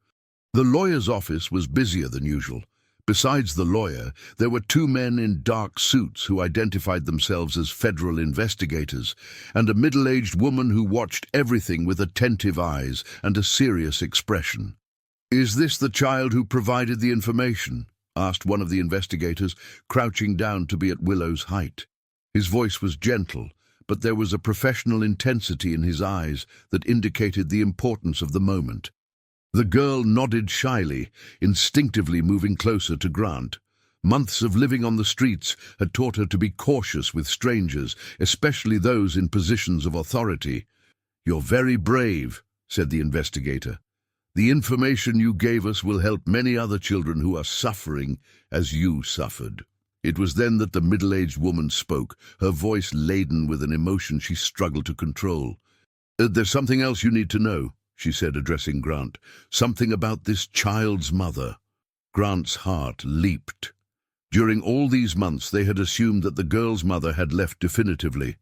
The lawyer's office was busier than usual. Besides the lawyer, there were two men in dark suits who identified themselves as federal investigators, and a middle-aged woman who watched everything with attentive eyes and a serious expression. "Is this the child who provided the information?" asked one of the investigators, crouching down to be at Willow's height. His voice was gentle, but there was a professional intensity in his eyes that indicated the importance of the moment. The girl nodded shyly, instinctively moving closer to Grant. Months of living on the streets had taught her to be cautious with strangers, especially those in positions of authority. "You're very brave," said the investigator. "The information you gave us will help many other children who are suffering as you suffered." It was then that the middle-aged woman spoke, her voice laden with an emotion she struggled to control. "There's something else you need to know," she said, addressing Grant. "Something about this child's mother." Grant's heart leaped. During all these months, they had assumed that the girl's mother had left definitively,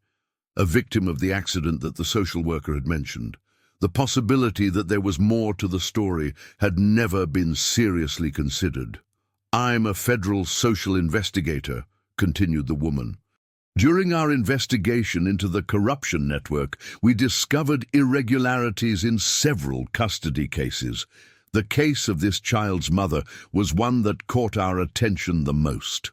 a victim of the accident that the social worker had mentioned. The possibility that there was more to the story had never been seriously considered. "I'm a federal social investigator," continued the woman. "During our investigation into the corruption network, we discovered irregularities in several custody cases. The case of this child's mother was one that caught our attention the most."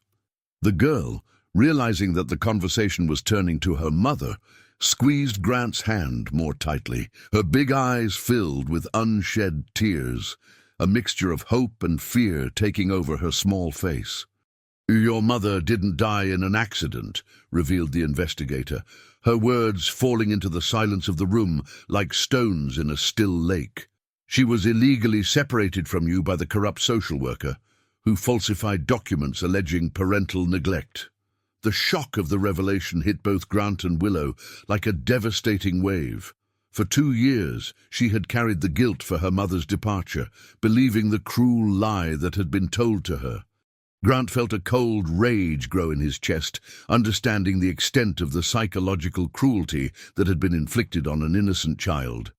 The girl, realizing that the conversation was turning to her mother, squeezed Grant's hand more tightly, her big eyes filled with unshed tears, a mixture of hope and fear taking over her small face. "Your mother didn't die in an accident," revealed the investigator, her words falling into the silence of the room like stones in a still lake. "She was illegally separated from you by the corrupt social worker, who falsified documents alleging parental neglect." The shock of the revelation hit both Grant and Willow like a devastating wave. For 2 years, she had carried the guilt for her mother's departure, believing the cruel lie that had been told to her. Grant felt a cold rage grow in his chest, understanding the extent of the psychological cruelty that had been inflicted on an innocent child.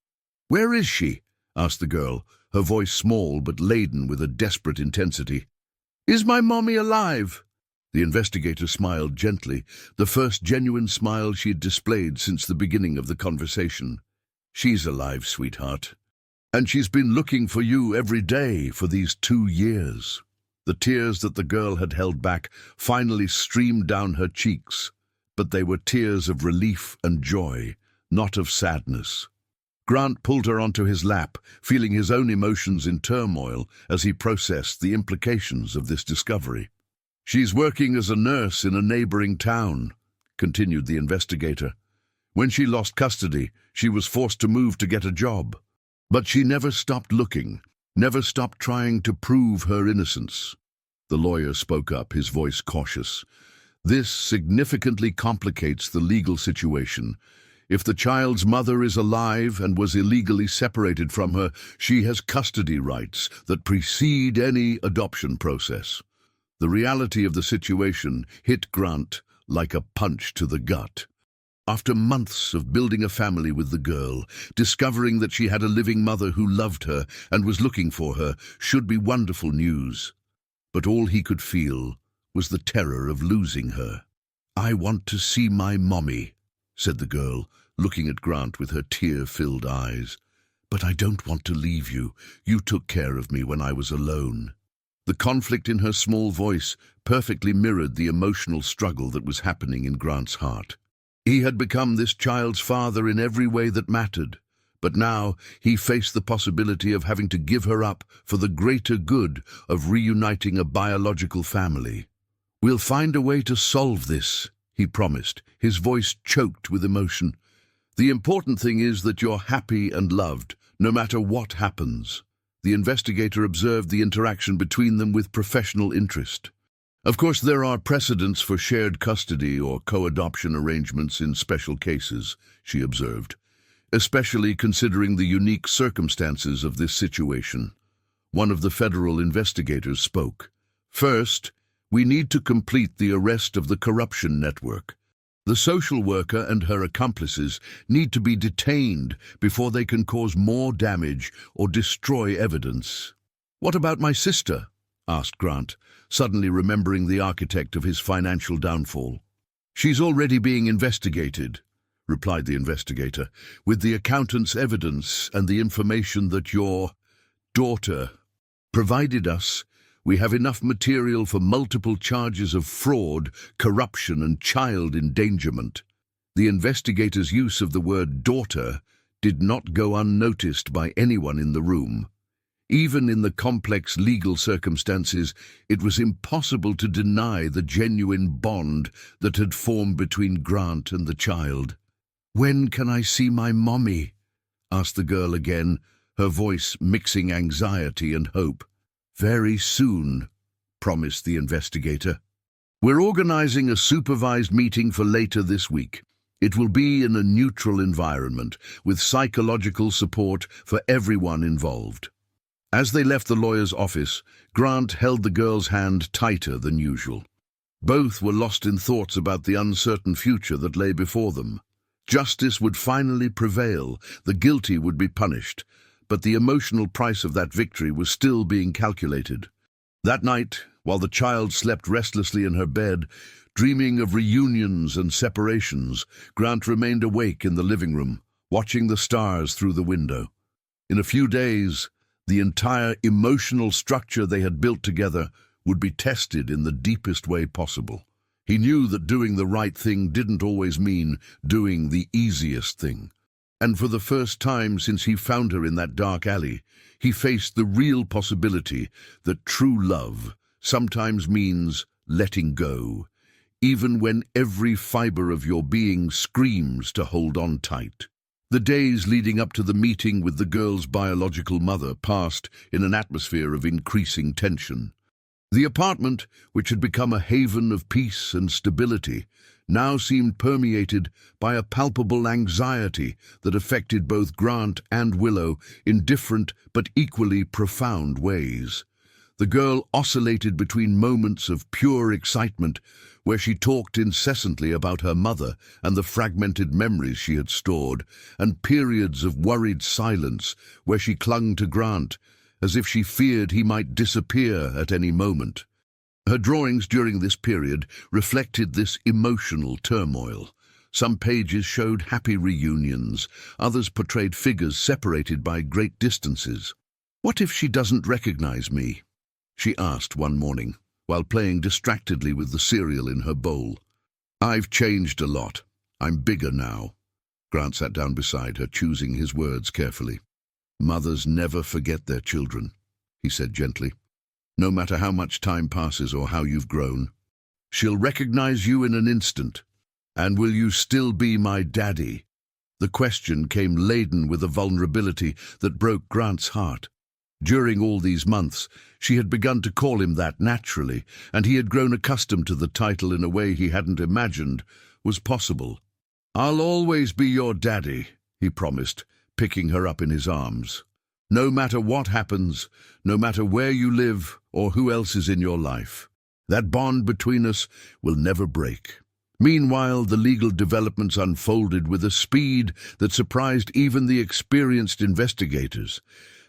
"Where is she?" asked the girl, her voice small but laden with a desperate intensity. "Is my mommy alive?" The investigator smiled gently, the first genuine smile she had displayed since the beginning of the conversation. "She's alive, sweetheart. And she's been looking for you every day for these 2 years." The tears that the girl had held back finally streamed down her cheeks, but they were tears of relief and joy, not of sadness. Grant pulled her onto his lap, feeling his own emotions in turmoil as he processed the implications of this discovery. "She's working as a nurse in a neighboring town," continued the investigator. "When she lost custody, she was forced to move to get a job. But she never stopped looking, never stopped trying to prove her innocence." The lawyer spoke up, his voice cautious. "This significantly complicates the legal situation. If the child's mother is alive and was illegally separated from her, she has custody rights that precede any adoption process." The reality of the situation hit Grant like a punch to the gut. After months of building a family with the girl, discovering that she had a living mother who loved her and was looking for her should be wonderful news. But all he could feel was the terror of losing her. "I want to see my mommy," said the girl, looking at Grant with her tear-filled eyes. "But I don't want to leave you. You took care of me when I was alone." The conflict in her small voice perfectly mirrored the emotional struggle that was happening in Grant's heart. He had become this child's father in every way that mattered, but now he faced the possibility of having to give her up for the greater good of reuniting a biological family. "We'll find a way to solve this," he promised, his voice choked with emotion. "The important thing is that you're happy and loved, no matter what happens." The investigator observed the interaction between them with professional interest. "Of course, there are precedents for shared custody or co-adoption arrangements in special cases," she observed, "especially considering the unique circumstances of this situation." One of the federal investigators spoke. "First, we need to complete the arrest of the corruption network. The social worker and her accomplices need to be detained before they can cause more damage or destroy evidence." "What about my sister?" asked Grant, suddenly remembering the architect of his financial downfall. "She's already being investigated," replied the investigator, "with the accountant's evidence and the information that your daughter provided us. We have enough material for multiple charges of fraud, corruption, and child endangerment." The investigator's use of the word daughter did not go unnoticed by anyone in the room. Even in the complex legal circumstances, it was impossible to deny the genuine bond that had formed between Grant and the child. "When can I see my mommy?" asked the girl again, her voice mixing anxiety and hope. "Very soon," promised the investigator. "We're organizing a supervised meeting for later this week. It will be in a neutral environment, with psychological support for everyone involved." As they left the lawyer's office, Grant held the girl's hand tighter than usual. Both were lost in thoughts about the uncertain future that lay before them. Justice would finally prevail, the guilty would be punished, but the emotional price of that victory was still being calculated. That night, while the child slept restlessly in her bed, dreaming of reunions and separations, Grant remained awake in the living room, watching the stars through the window. In a few days, the entire emotional structure they had built together would be tested in the deepest way possible. He knew that doing the right thing didn't always mean doing the easiest thing. And for the first time since he found her in that dark alley, he faced the real possibility that true love sometimes means letting go, even when every fiber of your being screams to hold on tight. The days leading up to the meeting with the girl's biological mother passed in an atmosphere of increasing tension. The apartment, which had become a haven of peace and stability, now seemed permeated by a palpable anxiety that affected both Grant and Willow in different but equally profound ways. The girl oscillated between moments of pure excitement, where she talked incessantly about her mother and the fragmented memories she had stored, and periods of worried silence, where she clung to Grant, as if she feared he might disappear at any moment. Her drawings during this period reflected this emotional turmoil. Some pages showed happy reunions, others portrayed figures separated by great distances. "What if she doesn't recognize me?" she asked one morning, while playing distractedly with the cereal in her bowl. "I've changed a lot. I'm bigger now." Grant sat down beside her, choosing his words carefully. "Mothers never forget their children," he said gently. "No matter how much time passes or how you've grown. She'll recognize you in an instant. And will you still be my daddy?" The question came laden with a vulnerability that broke Grant's heart. During all these months, she had begun to call him that naturally, and he had grown accustomed to the title in a way he hadn't imagined was possible. "I'll always be your daddy," he promised, picking her up in his arms. "No matter what happens, no matter where you live or who else is in your life. That bond between us will never break." Meanwhile, the legal developments unfolded with a speed that surprised even the experienced investigators.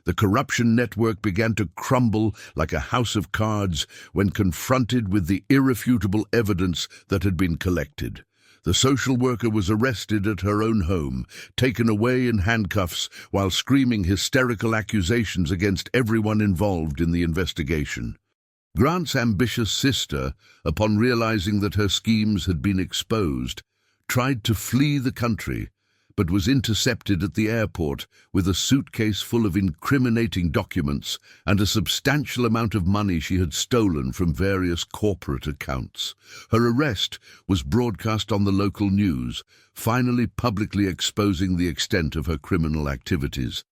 The corruption network began to crumble like a house of cards when confronted with the irrefutable evidence that had been collected. The social worker was arrested at her own home, taken away in handcuffs while screaming hysterical accusations against everyone involved in the investigation. Grant's ambitious sister, upon realizing that her schemes had been exposed, tried to flee the country, but was intercepted at the airport with a suitcase full of incriminating documents and a substantial amount of money she had stolen from various corporate accounts. Her arrest was broadcast on the local news, finally publicly exposing the extent of her criminal activities.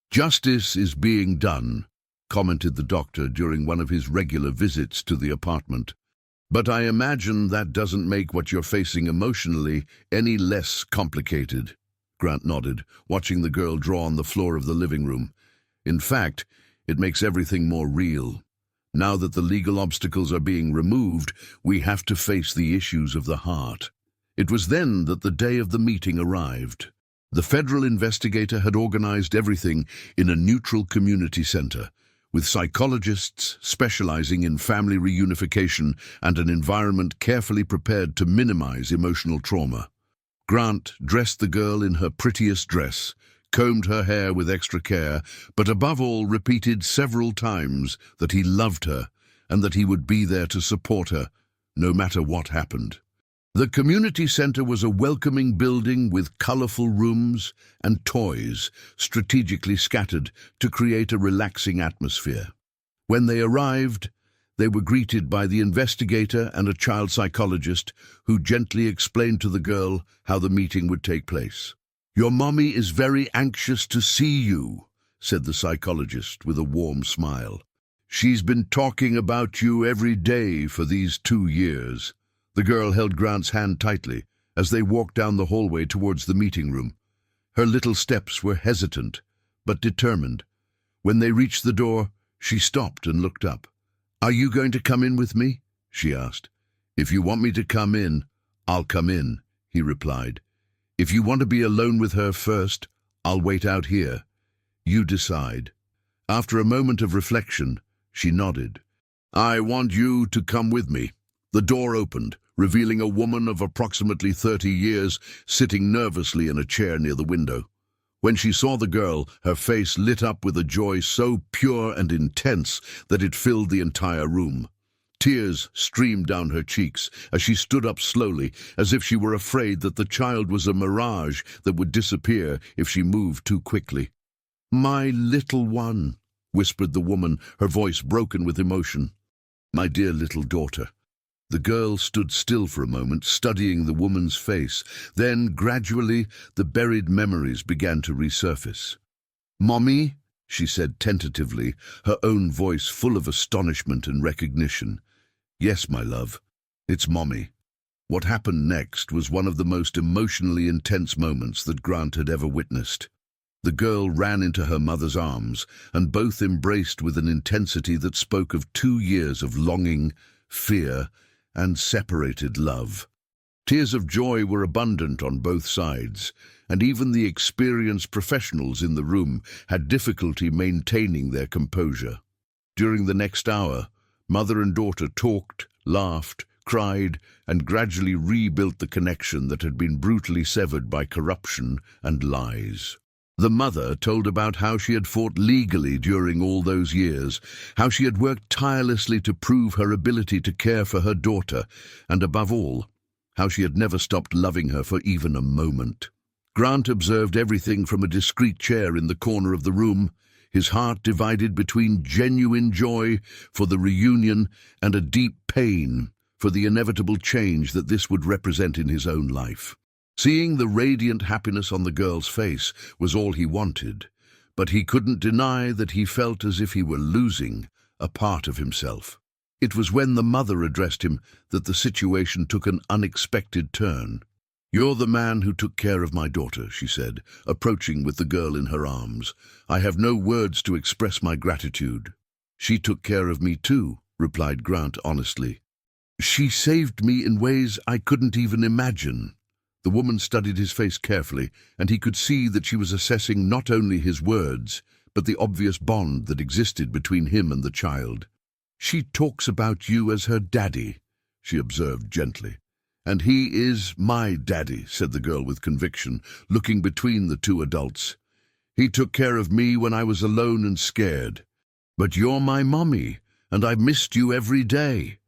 "Justice is being done," commented the doctor during one of his regular visits to the apartment. "But I imagine that doesn't make what you're facing emotionally any less complicated." Grant nodded, watching the girl draw on the floor of the living room. "In fact, it makes everything more real. Now that the legal obstacles are being removed, we have to face the issues of the heart." It was then that the day of the meeting arrived. The federal investigator had organized everything in a neutral community center, with psychologists specializing in family reunification and an environment carefully prepared to minimize emotional trauma. Grant dressed the girl in her prettiest dress, combed her hair with extra care, but above all repeated several times that he loved her and that he would be there to support her, no matter what happened. The community center was a welcoming building with colorful rooms and toys strategically scattered to create a relaxing atmosphere. When they arrived, they were greeted by the investigator and a child psychologist who gently explained to the girl how the meeting would take place. "Your mommy is very anxious to see you," said the psychologist with a warm smile. "She's been talking about you every day for these 2 years. The girl held Grant's hand tightly as they walked down the hallway towards the meeting room. Her little steps were hesitant, but determined. When they reached the door, she stopped and looked up. "Are you going to come in with me?" she asked. "If you want me to come in, I'll come in," he replied. "If you want to be alone with her first, I'll wait out here. You decide." After a moment of reflection, she nodded. "I want you to come with me." The door opened, revealing a woman of approximately 30 years sitting nervously in a chair near the window. When she saw the girl, her face lit up with a joy so pure and intense that it filled the entire room. Tears streamed down her cheeks as she stood up slowly, as if she were afraid that the child was a mirage that would disappear if she moved too quickly. "My little one," whispered the woman, her voice broken with emotion. "My dear little daughter." The girl stood still for a moment, studying the woman's face. Then, gradually, the buried memories began to resurface. "Mommy," she said tentatively, her own voice full of astonishment and recognition. "Yes, my love, it's Mommy." What happened next was one of the most emotionally intense moments that Grant had ever witnessed. The girl ran into her mother's arms, and both embraced with an intensity that spoke of 2 years of longing, fear, and separated love. Tears of joy were abundant on both sides, and even the experienced professionals in the room had difficulty maintaining their composure. During the next hour, mother and daughter talked, laughed, cried, and gradually rebuilt the connection that had been brutally severed by corruption and lies. The mother told about how she had fought legally during all those years, how she had worked tirelessly to prove her ability to care for her daughter, and above all, how she had never stopped loving her for even a moment. Grant observed everything from a discreet chair in the corner of the room, his heart divided between genuine joy for the reunion and a deep pain for the inevitable change that this would represent in his own life. Seeing the radiant happiness on the girl's face was all he wanted, but he couldn't deny that he felt as if he were losing a part of himself. It was when the mother addressed him that the situation took an unexpected turn. "You're the man who took care of my daughter," she said, approaching with the girl in her arms. "I have no words to express my gratitude." "She took care of me too," replied Grant honestly. "She saved me in ways I couldn't even imagine." The woman studied his face carefully, and he could see that she was assessing not only his words, but the obvious bond that existed between him and the child. "She talks about you as her daddy," she observed gently. "And he is my daddy," said the girl with conviction, looking between the two adults. "He took care of me when I was alone and scared. But you're my mommy, and I've missed you every day."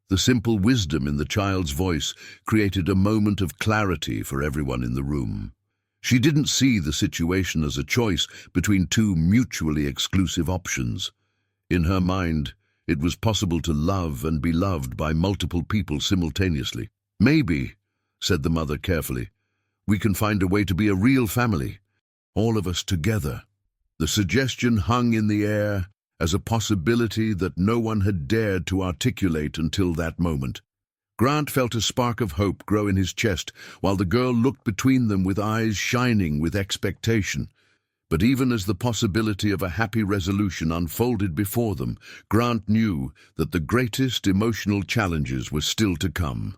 The simple wisdom in the child's voice created a moment of clarity for everyone in the room. She didn't see the situation as a choice between two mutually exclusive options. In her mind, it was possible to love and be loved by multiple people simultaneously. "Maybe," said the mother carefully, "we can find a way to be a real family, all of us together." The suggestion hung in the air as a possibility that no one had dared to articulate until that moment. Grant felt a spark of hope grow in his chest while the girl looked between them with eyes shining with expectation. But even as the possibility of a happy resolution unfolded before them, Grant knew that the greatest emotional challenges were still to come.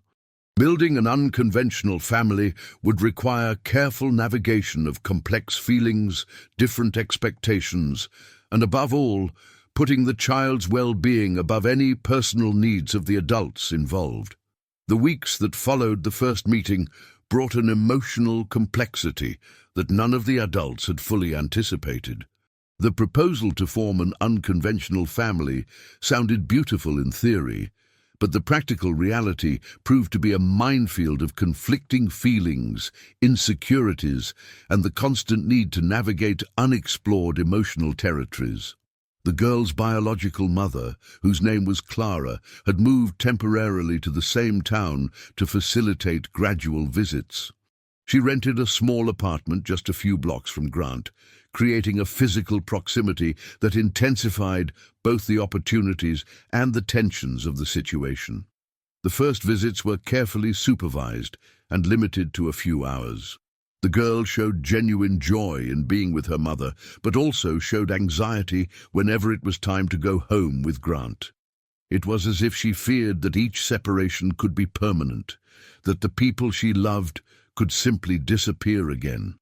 Building an unconventional family would require careful navigation of complex feelings, different expectations, and above all, putting the child's well-being above any personal needs of the adults involved. The weeks that followed the first meeting brought an emotional complexity that none of the adults had fully anticipated. The proposal to form an unconventional family sounded beautiful in theory, but the practical reality proved to be a minefield of conflicting feelings, insecurities, and the constant need to navigate unexplored emotional territories. The girl's biological mother, whose name was Clara, had moved temporarily to the same town to facilitate gradual visits. She rented a small apartment just a few blocks from Grant, creating a physical proximity that intensified both the opportunities and the tensions of the situation. The first visits were carefully supervised and limited to a few hours. The girl showed genuine joy in being with her mother, but also showed anxiety whenever it was time to go home with Grant. It was as if she feared that each separation could be permanent, that the people she loved could simply disappear again.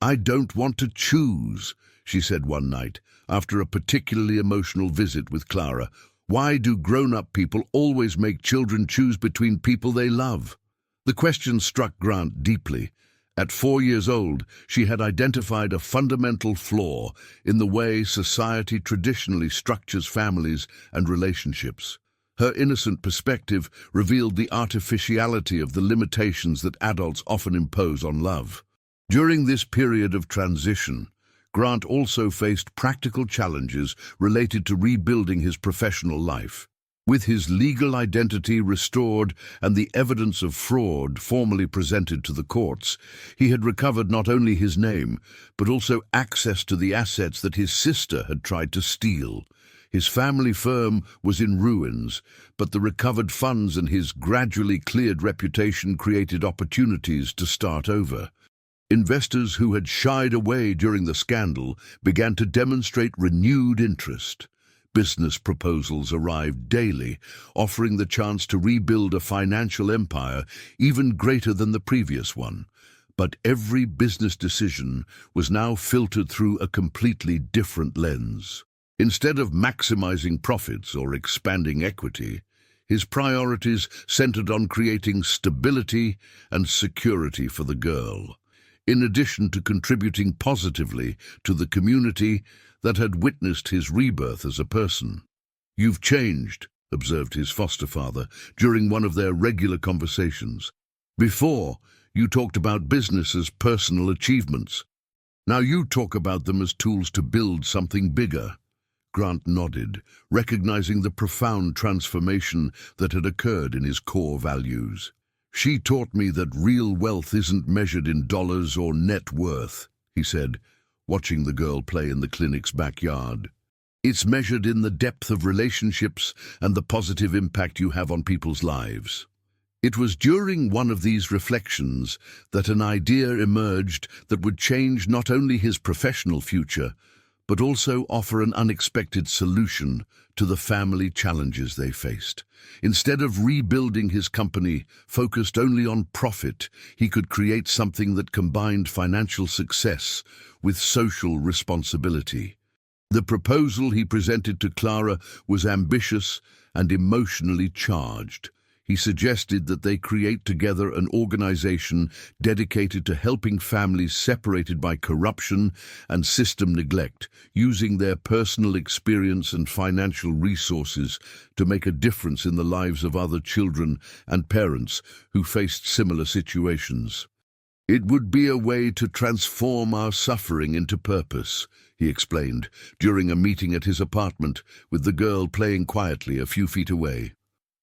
"I don't want to choose," she said one night, after a particularly emotional visit with Clara. "Why do grown-up people always make children choose between people they love?" The question struck Grant deeply. At 4 years old, she had identified a fundamental flaw in the way society traditionally structures families and relationships. Her innocent perspective revealed the artificiality of the limitations that adults often impose on love. During this period of transition, Grant also faced practical challenges related to rebuilding his professional life. With his legal identity restored and the evidence of fraud formally presented to the courts, he had recovered not only his name, but also access to the assets that his sister had tried to steal. His family firm was in ruins, but the recovered funds and his gradually cleared reputation created opportunities to start over. Investors who had shied away during the scandal began to demonstrate renewed interest. Business proposals arrived daily, offering the chance to rebuild a financial empire even greater than the previous one. But every business decision was now filtered through a completely different lens. Instead of maximizing profits or expanding equity, his priorities centered on creating stability and security for the girl, in addition to contributing positively to the community that had witnessed his rebirth as a person. "You've changed," observed his foster father during one of their regular conversations. "Before, you talked about business as personal achievements. Now you talk about them as tools to build something bigger." Grant nodded, recognizing the profound transformation that had occurred in his core values. "She taught me that real wealth isn't measured in dollars or net worth," he said, watching the girl play in the clinic's backyard. "It's measured in the depth of relationships and the positive impact you have on people's lives." It was during one of these reflections that an idea emerged that would change not only his professional future, but also offer an unexpected solution to the family challenges they faced. Instead of rebuilding his company focused only on profit, he could create something that combined financial success with social responsibility. The proposal he presented to Clara was ambitious and emotionally charged. He suggested that they create together an organization dedicated to helping families separated by corruption and system neglect, using their personal experience and financial resources to make a difference in the lives of other children and parents who faced similar situations. "It would be a way to transform our suffering into purpose," he explained during a meeting at his apartment with the girl playing quietly a few feet away.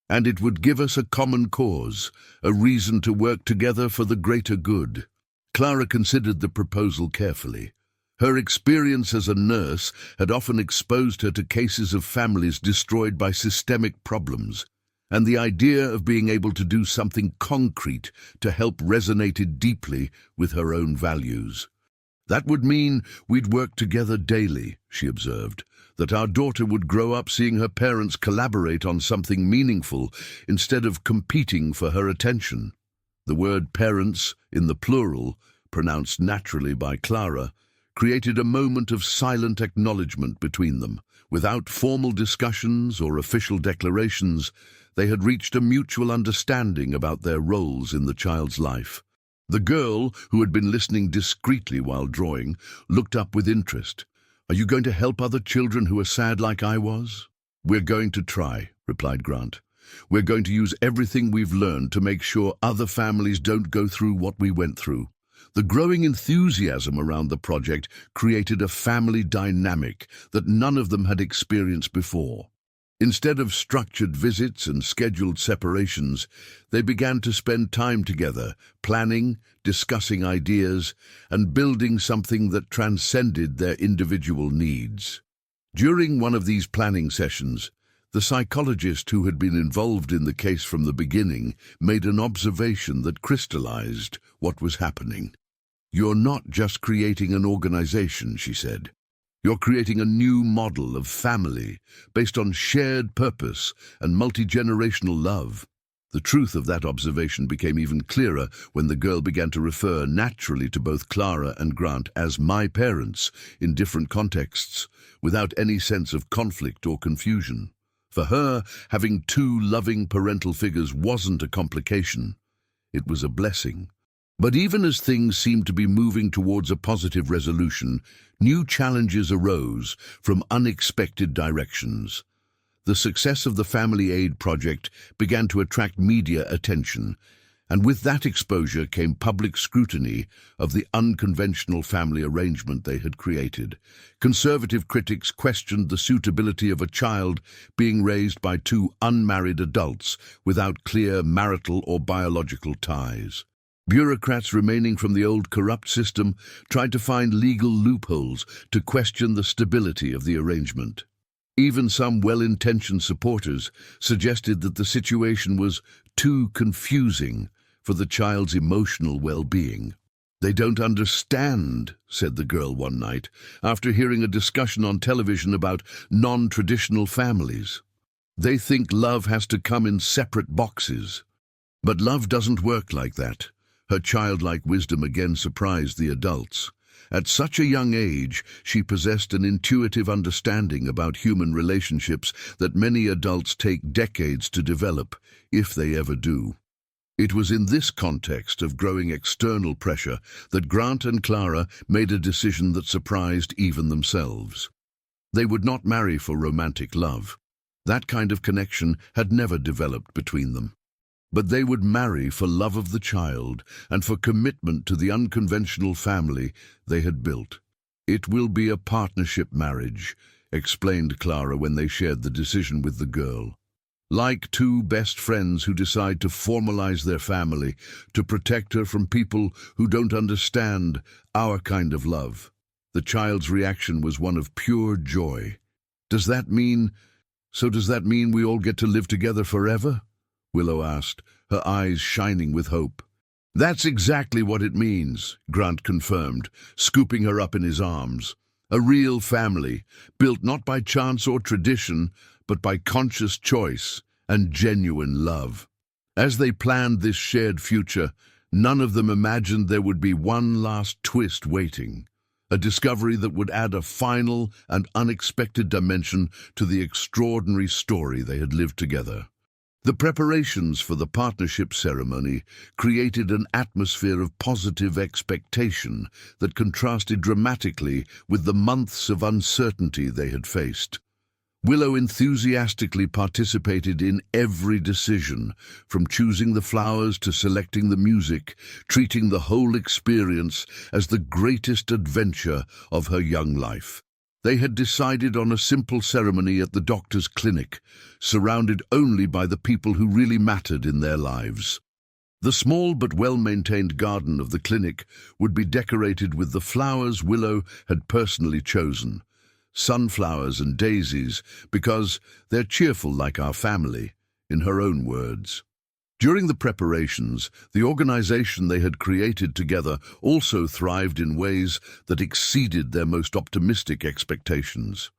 "And it would give us a common cause, a reason to work together for the greater good." Clara considered the proposal carefully. Her experience as a nurse had often exposed her to cases of families destroyed by systemic problems, and the idea of being able to do something concrete to help resonated deeply with her own values. "That would mean we'd work together daily," she observed, "that our daughter would grow up seeing her parents collaborate on something meaningful instead of competing for her attention." The word parents, in the plural, pronounced naturally by Clara, created a moment of silent acknowledgement between them. Without formal discussions or official declarations, they had reached a mutual understanding about their roles in the child's life. The girl, who had been listening discreetly while drawing, looked up with interest. "Are you going to help other children who are sad like I was?" "We're going to try," replied Grant. "We're going to use everything we've learned to make sure other families don't go through what we went through." The growing enthusiasm around the project created a family dynamic that none of them had experienced before. Instead of structured visits and scheduled separations, they began to spend time together, planning, discussing ideas, and building something that transcended their individual needs. During one of these planning sessions, the psychologist who had been involved in the case from the beginning made an observation that crystallized what was happening. "You're not just creating an organization," she said. "You're creating a new model of family based on shared purpose and multi-generational love." The truth of that observation became even clearer when the girl began to refer naturally to both Clara and Grant as "my parents" in different contexts, without any sense of conflict or confusion. For her, having two loving parental figures wasn't a complication. It was a blessing. But even as things seemed to be moving towards a positive resolution, new challenges arose from unexpected directions. The success of the Family Aid project began to attract media attention, and with that exposure came public scrutiny of the unconventional family arrangement they had created. Conservative critics questioned the suitability of a child being raised by two unmarried adults without clear marital or biological ties. Bureaucrats remaining from the old corrupt system tried to find legal loopholes to question the stability of the arrangement. Even some well-intentioned supporters suggested that the situation was too confusing for the child's emotional well-being. "They don't understand," said the girl one night, after hearing a discussion on television about non-traditional families. "They think love has to come in separate boxes. But love doesn't work like that." Her childlike wisdom again surprised the adults. At such a young age, she possessed an intuitive understanding about human relationships that many adults take decades to develop, if they ever do. It was in this context of growing external pressure that Grant and Clara made a decision that surprised even themselves. They would not marry for romantic love. That kind of connection had never developed between them. But they would marry for love of the child and for commitment to the unconventional family they had built. "It will be a partnership marriage," explained Clara when they shared the decision with the girl. "Like two best friends who decide to formalize their family, to protect her from people who don't understand our kind of love." The child's reaction was one of pure joy. Does that mean we all get to live together forever?" Willow asked, her eyes shining with hope. "That's exactly what it means," Grant confirmed, scooping her up in his arms. "A real family, built not by chance or tradition, but by conscious choice and genuine love." As they planned this shared future, none of them imagined there would be one last twist waiting. a discovery that would add a final and unexpected dimension to the extraordinary story they had lived together. The preparations for the partnership ceremony created an atmosphere of positive expectation that contrasted dramatically with the months of uncertainty they had faced. Willow enthusiastically participated in every decision, from choosing the flowers to selecting the music, treating the whole experience as the greatest adventure of her young life. They had decided on a simple ceremony at the doctor's clinic, surrounded only by the people who really mattered in their lives. The small but well-maintained garden of the clinic would be decorated with the flowers Willow had personally chosen. Sunflowers and daisies, because they're cheerful like our family, in her own words. During the preparations, the organization they had created together also thrived in ways that exceeded their most optimistic expectations.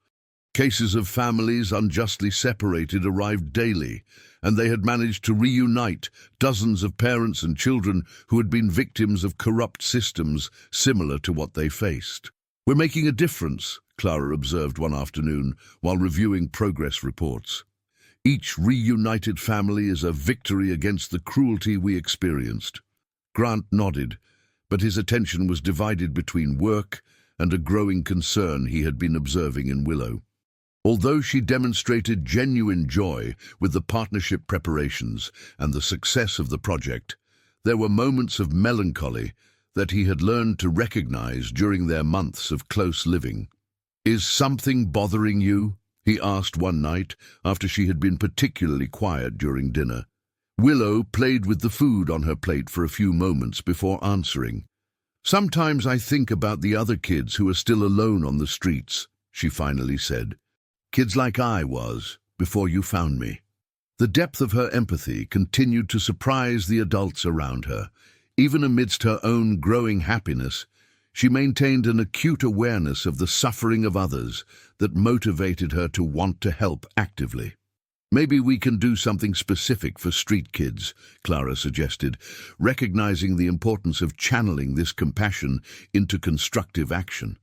Cases of families unjustly separated arrived daily, and they had managed to reunite dozens of parents and children who had been victims of corrupt systems similar to what they faced. "We're making a difference," Clara observed one afternoon while reviewing progress reports. "Each reunited family is a victory against the cruelty we experienced." Grant nodded, but his attention was divided between work and a growing concern he had been observing in Willow. Although she demonstrated genuine joy with the partnership preparations and the success of the project, there were moments of melancholy that he had learned to recognize during their months of close living. "Is something bothering you?" he asked one night after she had been particularly quiet during dinner. Willow played with the food on her plate for a few moments before answering. "Sometimes I think about the other kids who are still alone on the streets," she finally said. "Kids like I was, before you found me." The depth of her empathy continued to surprise the adults around her. Even amidst her own growing happiness, she maintained an acute awareness of the suffering of others that motivated her to want to help actively. "Maybe we can do something specific for street kids," Clara suggested, recognizing the importance of channeling this compassion into constructive action.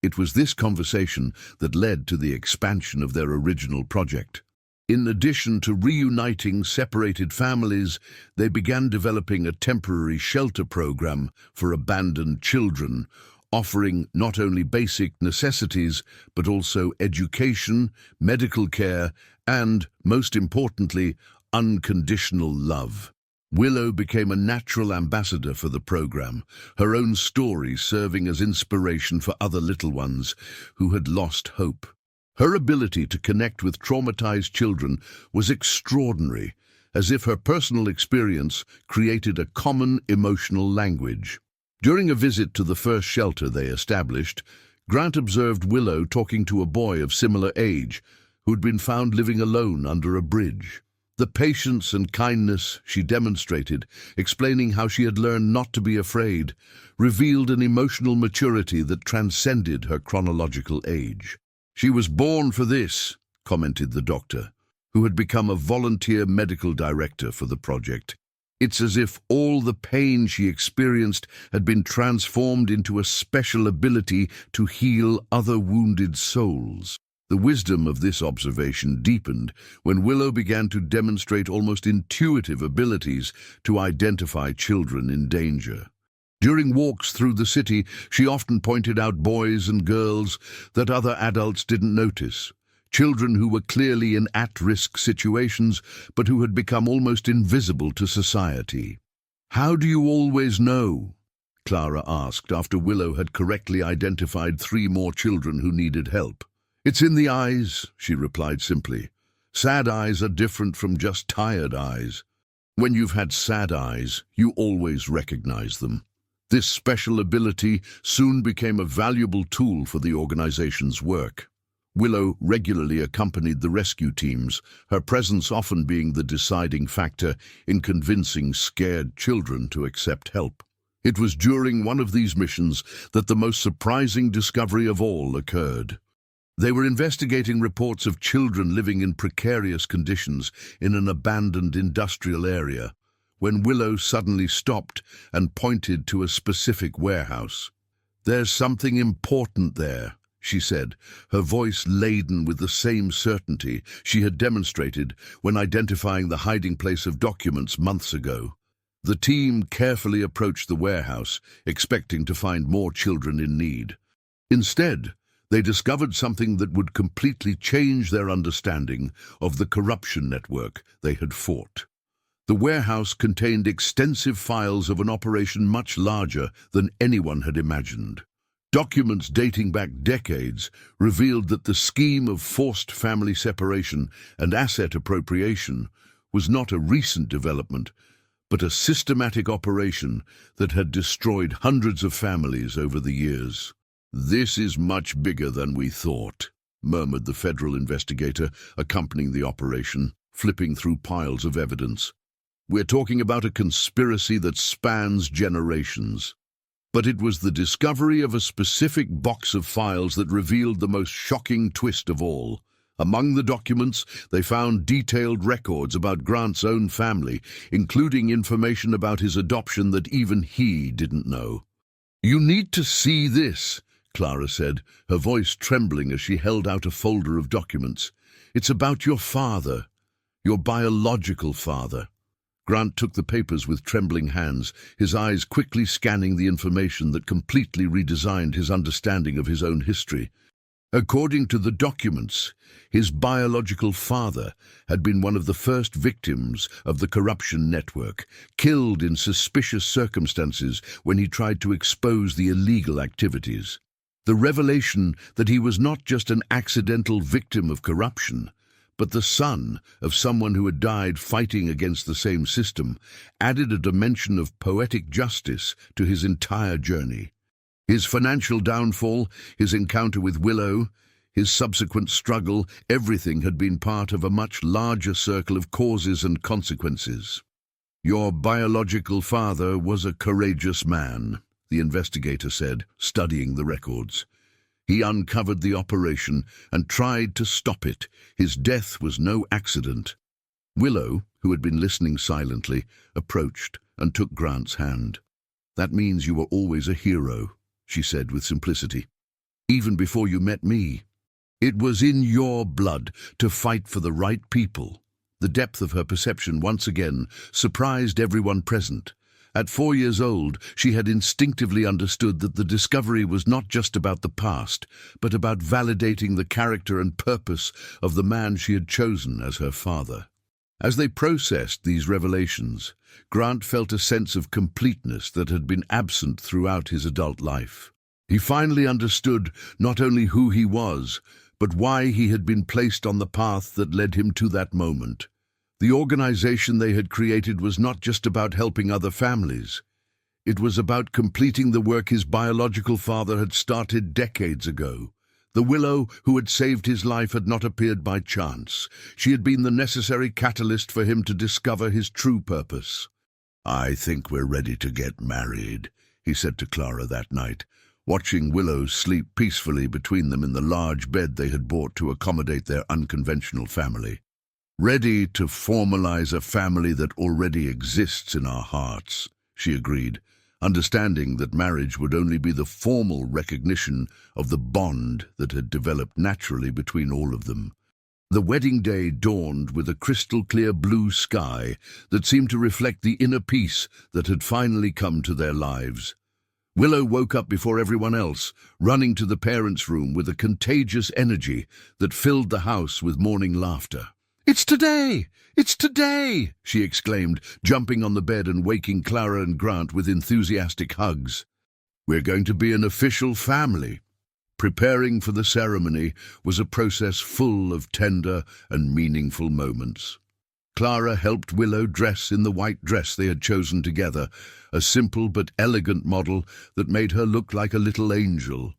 It was this conversation that led to the expansion of their original project. In addition to reuniting separated families, they began developing a temporary shelter program for abandoned children, offering not only basic necessities, but also education, medical care, and, most importantly, unconditional love. Willow became a natural ambassador for the program, her own story serving as inspiration for other little ones who had lost hope. Her ability to connect with traumatized children was extraordinary, as if her personal experience created a common emotional language. During a visit to the first shelter they established, Grant observed Willow talking to a boy of similar age who had been found living alone under a bridge. The patience and kindness she demonstrated, explaining how she had learned not to be afraid, revealed an emotional maturity that transcended her chronological age. "She was born for this," commented the doctor, who had become a volunteer medical director for the project. "It's as if all the pain she experienced had been transformed into a special ability to heal other wounded souls." The wisdom of this observation deepened when Willow began to demonstrate almost intuitive abilities to identify children in danger. During walks through the city, she often pointed out boys and girls that other adults didn't notice, children who were clearly in at-risk situations but who had become almost invisible to society. "How do you always know?" Clara asked after Willow had correctly identified 3 more children who needed help. "It's in the eyes," she replied simply. "Sad eyes are different from just tired eyes. When you've had sad eyes, you always recognize them." This special ability soon became a valuable tool for the organization's work. Willow regularly accompanied the rescue teams, her presence often being the deciding factor in convincing scared children to accept help. It was during one of these missions that the most surprising discovery of all occurred. They were investigating reports of children living in precarious conditions in an abandoned industrial area, when Willow suddenly stopped and pointed to a specific warehouse. "There's something important there," she said, her voice laden with the same certainty she had demonstrated when identifying the hiding place of documents months ago. The team carefully approached the warehouse, expecting to find more children in need. Instead, they discovered something that would completely change their understanding of the corruption network they had fought. The warehouse contained extensive files of an operation much larger than anyone had imagined. Documents dating back decades revealed that the scheme of forced family separation and asset appropriation was not a recent development, but a systematic operation that had destroyed hundreds of families over the years. "This is much bigger than we thought," murmured the federal investigator accompanying the operation, flipping through piles of evidence. "We're talking about a conspiracy that spans generations." But it was the discovery of a specific box of files that revealed the most shocking twist of all. Among the documents, they found detailed records about Grant's own family, including information about his adoption that even he didn't know. "You need to see this," Clara said, her voice trembling as she held out a folder of documents. "It's about your father, your biological father." Grant took the papers with trembling hands, his eyes quickly scanning the information that completely redesigned his understanding of his own history. According to the documents, his biological father had been one of the first victims of the corruption network, killed in suspicious circumstances when he tried to expose the illegal activities. The revelation that he was not just an accidental victim of corruption, but the son of someone who had died fighting against the same system, added a dimension of poetic justice to his entire journey. His financial downfall, his encounter with Willow, his subsequent struggle, everything had been part of a much larger circle of causes and consequences. "Your biological father was a courageous man," the investigator said, studying the records. "He uncovered the operation and tried to stop it. His death was no accident." Willow, who had been listening silently, approached and took Grant's hand. "That means you were always a hero," she said with simplicity. "Even before you met me. It was in your blood to fight for the right people." The depth of her perception once again surprised everyone present. At 4 years old, she had instinctively understood that the discovery was not just about the past, but about validating the character and purpose of the man she had chosen as her father. As they processed these revelations, Grant felt a sense of completeness that had been absent throughout his adult life. He finally understood not only who he was, but why he had been placed on the path that led him to that moment. The organization they had created was not just about helping other families. It was about completing the work his biological father had started decades ago. The Willow who had saved his life had not appeared by chance. She had been the necessary catalyst for him to discover his true purpose. "I think we're ready to get married," he said to Clara that night, watching Willow sleep peacefully between them in the large bed they had bought to accommodate their unconventional family. "Ready to formalize a family that already exists in our hearts," she agreed, understanding that marriage would only be the formal recognition of the bond that had developed naturally between all of them. The wedding day dawned with a crystal-clear blue sky that seemed to reflect the inner peace that had finally come to their lives. Willow woke up before everyone else, running to the parents' room with a contagious energy that filled the house with morning laughter. "It's today! It's today!" she exclaimed, jumping on the bed and waking Clara and Grant with enthusiastic hugs. "We're going to be an official family." Preparing for the ceremony was a process full of tender and meaningful moments. Clara helped Willow dress in the white dress they had chosen together, a simple but elegant model that made her look like a little angel.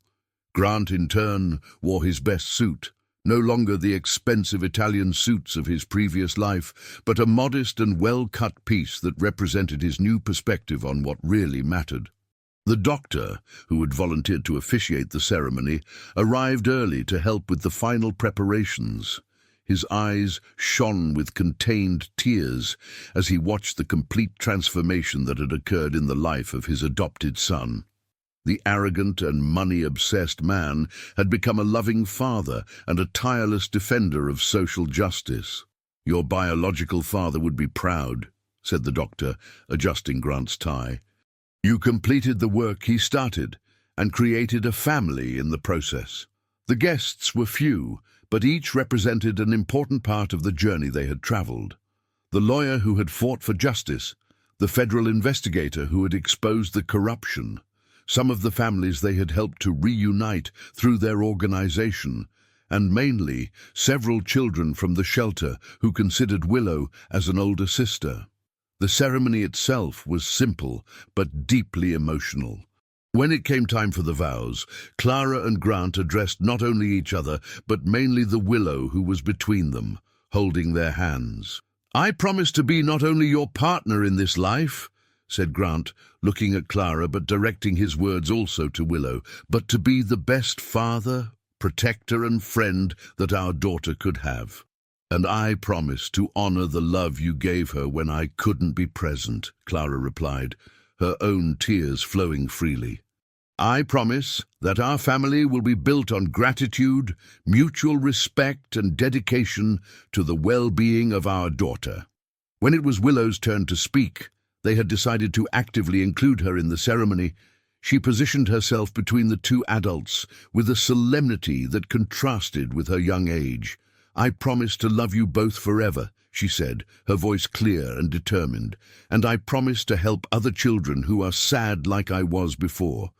Grant, in turn, wore his best suit, no longer the expensive Italian suits of his previous life, but a modest and well-cut piece that represented his new perspective on what really mattered. The doctor, who had volunteered to officiate the ceremony, arrived early to help with the final preparations. His eyes shone with contained tears as he watched the complete transformation that had occurred in the life of his adopted son. The arrogant and money-obsessed man had become a loving father and a tireless defender of social justice. "Your biological father would be proud," said the doctor, adjusting Grant's tie. "You completed the work he started and created a family in the process." The guests were few, but each represented an important part of the journey they had traveled. The lawyer who had fought for justice, the federal investigator who had exposed the corruption, some of the families they had helped to reunite through their organization, and mainly several children from the shelter who considered Willow as an older sister. The ceremony itself was simple but deeply emotional. When it came time for the vows, Clara and Grant addressed not only each other but mainly the Willow who was between them, holding their hands. "I promise to be not only your partner in this life," said Grant, looking at Clara but directing his words also to Willow, "but to be the best father, protector and friend that our daughter could have. And I promise to honor the love you gave her when I couldn't be present," Clara replied, her own tears flowing freely. "I promise that our family will be built on gratitude, mutual respect and dedication to the well-being of our daughter." When it was Willow's turn to speak, they had decided to actively include her in the ceremony. She positioned herself between the two adults with a solemnity that contrasted with her young age. "I promise to love you both forever," she said, her voice clear and determined, "and I promise to help other children who are sad like I was before.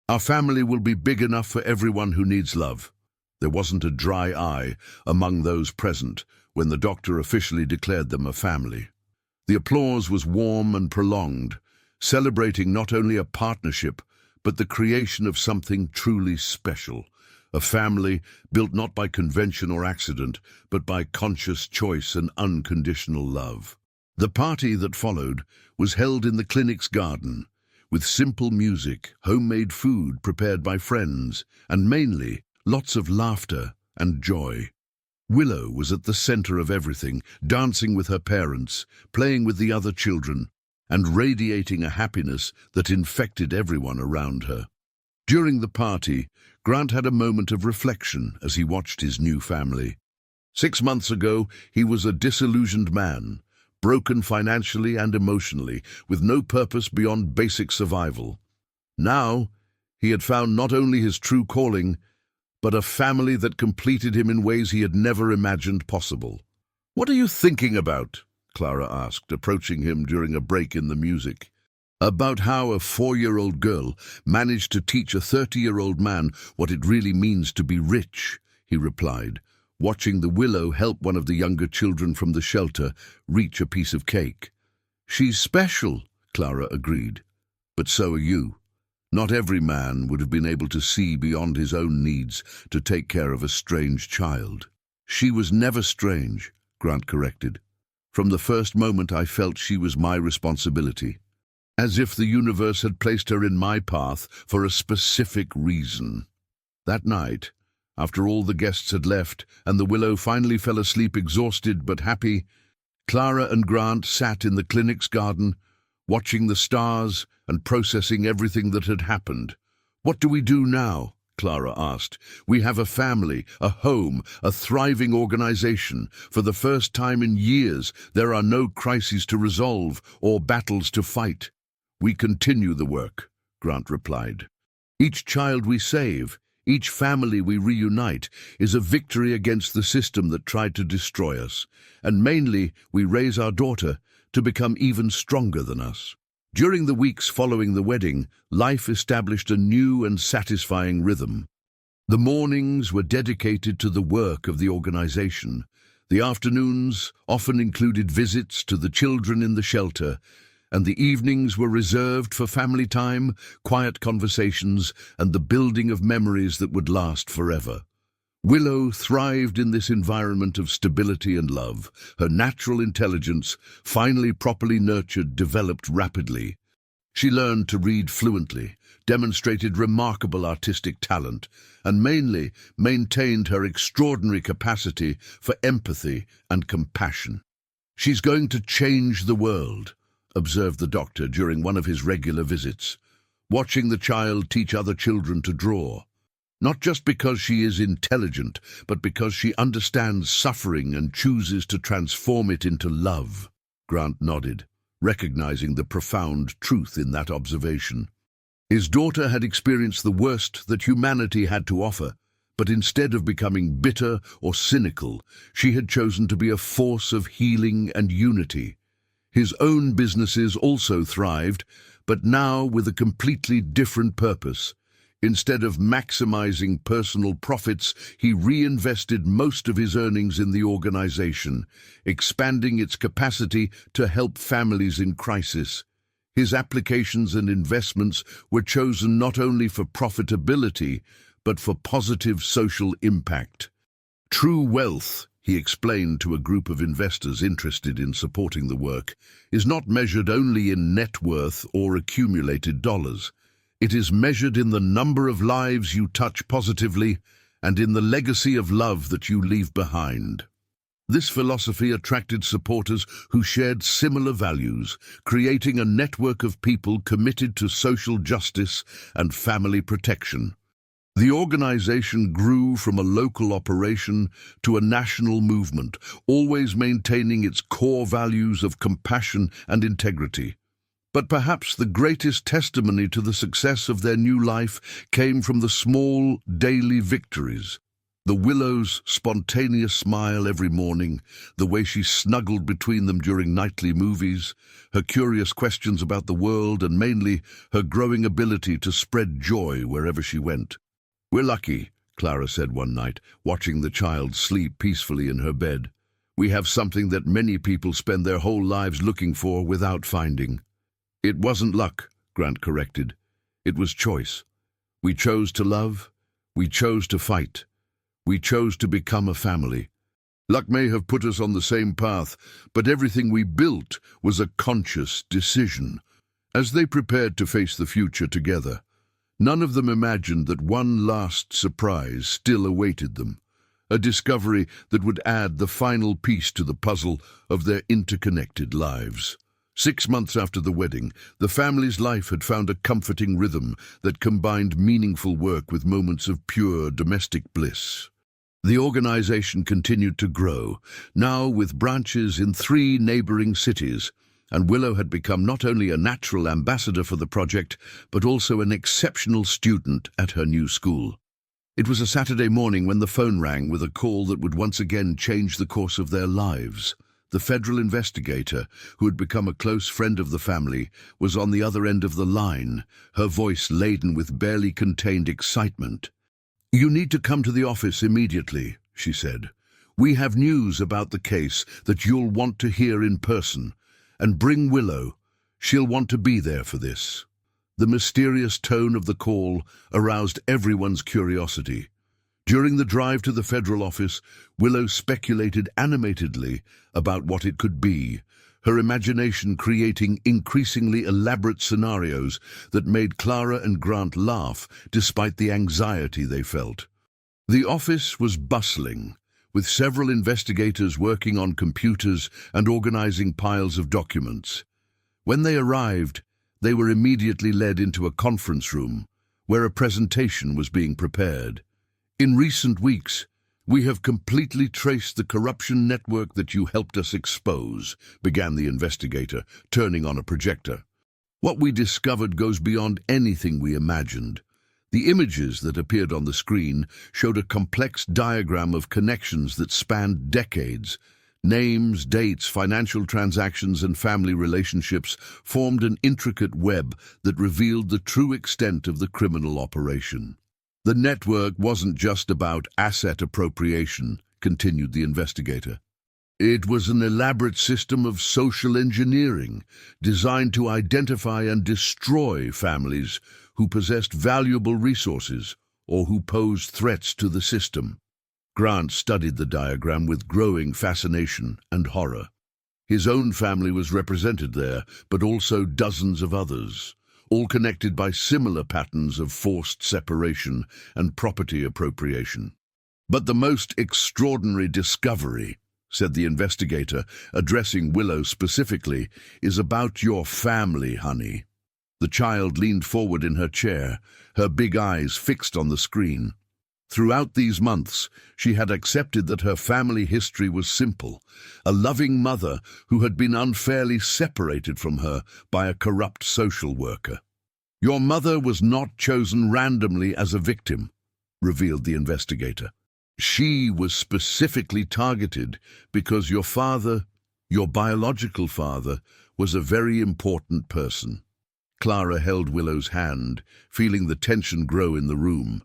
Our family will be big enough for everyone who needs love." There wasn't a dry eye among those present when the doctor officially declared them a family. The applause was warm and prolonged, celebrating not only a partnership, but the creation of something truly special, a family built not by convention or accident, but by conscious choice and unconditional love. The party that followed was held in the clinic's garden, with simple music, homemade food prepared by friends, and mainly lots of laughter and joy. Willow was at the center of everything, dancing with her parents, playing with the other children, and radiating a happiness that infected everyone around her. During the party, Grant had a moment of reflection as he watched his new family. 6 months ago, he was a disillusioned man, broken financially and emotionally, with no purpose beyond basic survival. Now, he had found not only his true calling, but a family that completed him in ways he had never imagined possible. "What are you thinking about?" Clara asked, approaching him during a break in the music. "About how a 4-year-old girl managed to teach a 30-year-old man what it really means to be rich," he replied, watching the Willow help one of the younger children from the shelter reach a piece of cake. "She's special," Clara agreed, "but so are you. Not every man would have been able to see beyond his own needs to take care of a strange child." "She was never strange," Grant corrected. "From the first moment I felt she was my responsibility, as if the universe had placed her in my path for a specific reason." That night, after all the guests had left and the Willow finally fell asleep exhausted but happy, Clara and Grant sat in the clinic's garden, watching the stars and processing everything that had happened. "What do we do now?" Clara asked. "We have a family, a home, a thriving organization. For the first time in years, there are no crises to resolve or battles to fight." "We continue the work," Grant replied. "Each child we save, each family we reunite, is a victory against the system that tried to destroy us. And mainly, we raise our daughter to become even stronger than us." During the weeks following the wedding, life established a new and satisfying rhythm. The mornings were dedicated to the work of the organization. The afternoons often included visits to the children in the shelter, and the evenings were reserved for family time, quiet conversations, and the building of memories that would last forever. Willow thrived in this environment of stability and love. Her natural intelligence, finally properly nurtured, developed rapidly. She learned to read fluently, demonstrated remarkable artistic talent, and mainly maintained her extraordinary capacity for empathy and compassion. "She's going to change the world," observed the doctor during one of his regular visits. watching the child teach other children to draw. Not just because she is intelligent, but because she understands suffering and chooses to transform it into love. Grant nodded, recognizing the profound truth in that observation. His daughter had experienced the worst that humanity had to offer, but instead of becoming bitter or cynical, she had chosen to be a force of healing and unity. His own businesses also thrived, but now with a completely different purpose. Instead of maximizing personal profits, he reinvested most of his earnings in the organization, expanding its capacity to help families in crisis. His applications and investments were chosen not only for profitability, but for positive social impact. True wealth, he explained to a group of investors interested in supporting the work, is not measured only in net worth or accumulated dollars. It is measured in the number of lives you touch positively and in the legacy of love that you leave behind. This philosophy attracted supporters who shared similar values, creating a network of people committed to social justice and family protection. The organization grew from a local operation to a national movement, always maintaining its core values of compassion and integrity. But perhaps the greatest testimony to the success of their new life came from the small, daily victories. The Willow's spontaneous smile every morning, the way she snuggled between them during nightly movies, her curious questions about the world, and mainly her growing ability to spread joy wherever she went. "We're lucky," Clara said one night, watching the child sleep peacefully in her bed. "We have something that many people spend their whole lives looking for without finding." "It wasn't luck," Grant corrected. "It was choice. We chose to love. We chose to fight. We chose to become a family. Luck may have put us on the same path, but everything we built was a conscious decision." As they prepared to face the future together, none of them imagined that one last surprise still awaited them, a discovery that would add the final piece to the puzzle of their interconnected lives. 6 months after the wedding, the family's life had found a comforting rhythm that combined meaningful work with moments of pure domestic bliss. The organization continued to grow, now with branches in 3 neighboring cities, and Willow had become not only a natural ambassador for the project, but also an exceptional student at her new school. It was a Saturday morning when the phone rang with a call that would once again change the course of their lives. The federal investigator, who had become a close friend of the family, was on the other end of the line, her voice laden with barely contained excitement. "You need to come to the office immediately," she said. "We have news about the case that you'll want to hear in person. And bring Willow. She'll want to be there for this." The mysterious tone of the call aroused everyone's curiosity. During the drive to the federal office, Willow speculated animatedly about what it could be, her imagination creating increasingly elaborate scenarios that made Clara and Grant laugh despite the anxiety they felt. The office was bustling, with several investigators working on computers and organizing piles of documents. When they arrived, they were immediately led into a conference room, where a presentation was being prepared. "In recent weeks, we have completely traced the corruption network that you helped us expose," began the investigator, turning on a projector. "What we discovered goes beyond anything we imagined." The images that appeared on the screen showed a complex diagram of connections that spanned decades. Names, dates, financial transactions, and family relationships formed an intricate web that revealed the true extent of the criminal operation. "The network wasn't just about asset appropriation," continued the investigator. "It was an elaborate system of social engineering designed to identify and destroy families who possessed valuable resources or who posed threats to the system." Grant studied the diagram with growing fascination and horror. His own family was represented there, but also dozens of others, all connected by similar patterns of forced separation and property appropriation. "But the most extraordinary discovery," said the investigator, addressing Willow specifically, "is about your family, honey. The child leaned forward in her chair, her big eyes fixed on the screen. Throughout these months, she had accepted that her family history was simple: a loving mother who had been unfairly separated from her by a corrupt social worker. "Your mother was not chosen randomly as a victim," revealed the investigator. "She was specifically targeted because your father, your biological father, was a very important person." Clara held Willow's hand, feeling the tension grow in the room.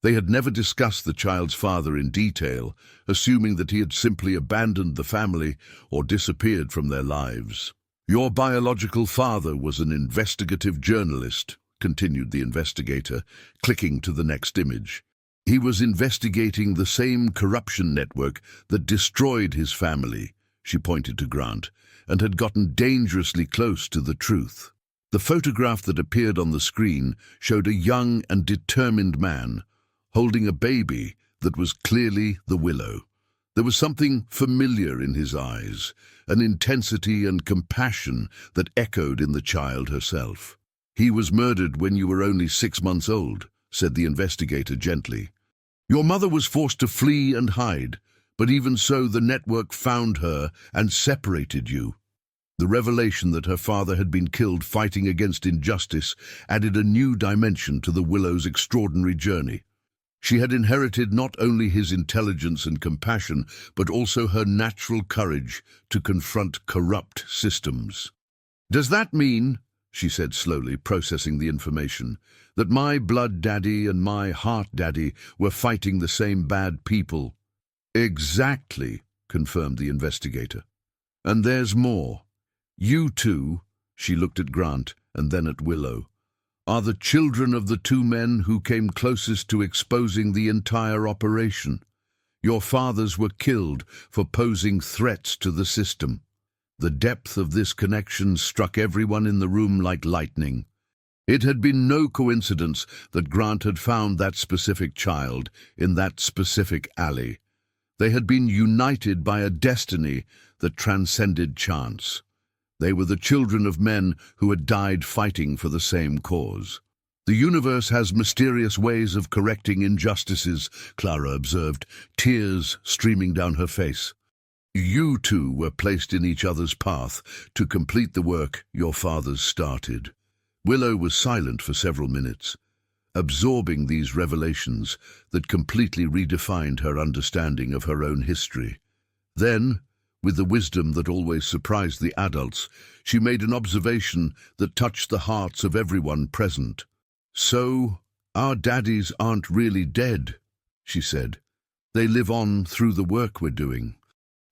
They had never discussed the child's father in detail, assuming that he had simply abandoned the family or disappeared from their lives. "Your biological father was an investigative journalist," continued the investigator, clicking to the next image. "He was investigating the same corruption network that destroyed his family," she pointed to Grant, "and had gotten dangerously close to the truth." The photograph that appeared on the screen showed a young and determined man holding a baby that was clearly the Willow. There was something familiar in his eyes, an intensity and compassion that echoed in the child herself. "He was murdered when you were only 6 months old," said the investigator gently. "Your mother was forced to flee and hide, but even so the network found her and separated you." The revelation that her father had been killed fighting against injustice added a new dimension to the Willow's extraordinary journey. She had inherited not only his intelligence and compassion, but also her natural courage to confront corrupt systems. "Does that mean," she said slowly, processing the information, "that my blood daddy and my heart daddy were fighting the same bad people?" "Exactly," confirmed the investigator. "And there's more. You two," she looked at Grant and then at Willow, "are the children of the 2 men who came closest to exposing the entire operation. Your fathers were killed for posing threats to the system." The depth of this connection struck everyone in the room like lightning. It had been no coincidence that Grant had found that specific child in that specific alley. They had been united by a destiny that transcended chance. They were the children of men who had died fighting for the same cause. "The universe has mysterious ways of correcting injustices," Clara observed, tears streaming down her face. "You two were placed in each other's path to complete the work your fathers started." Willow was silent for several minutes, absorbing these revelations that completely redefined her understanding of her own history. Then, with the wisdom that always surprised the adults, she made an observation that touched the hearts of everyone present. "So, our daddies aren't really dead," she said. "They live on through the work we're doing.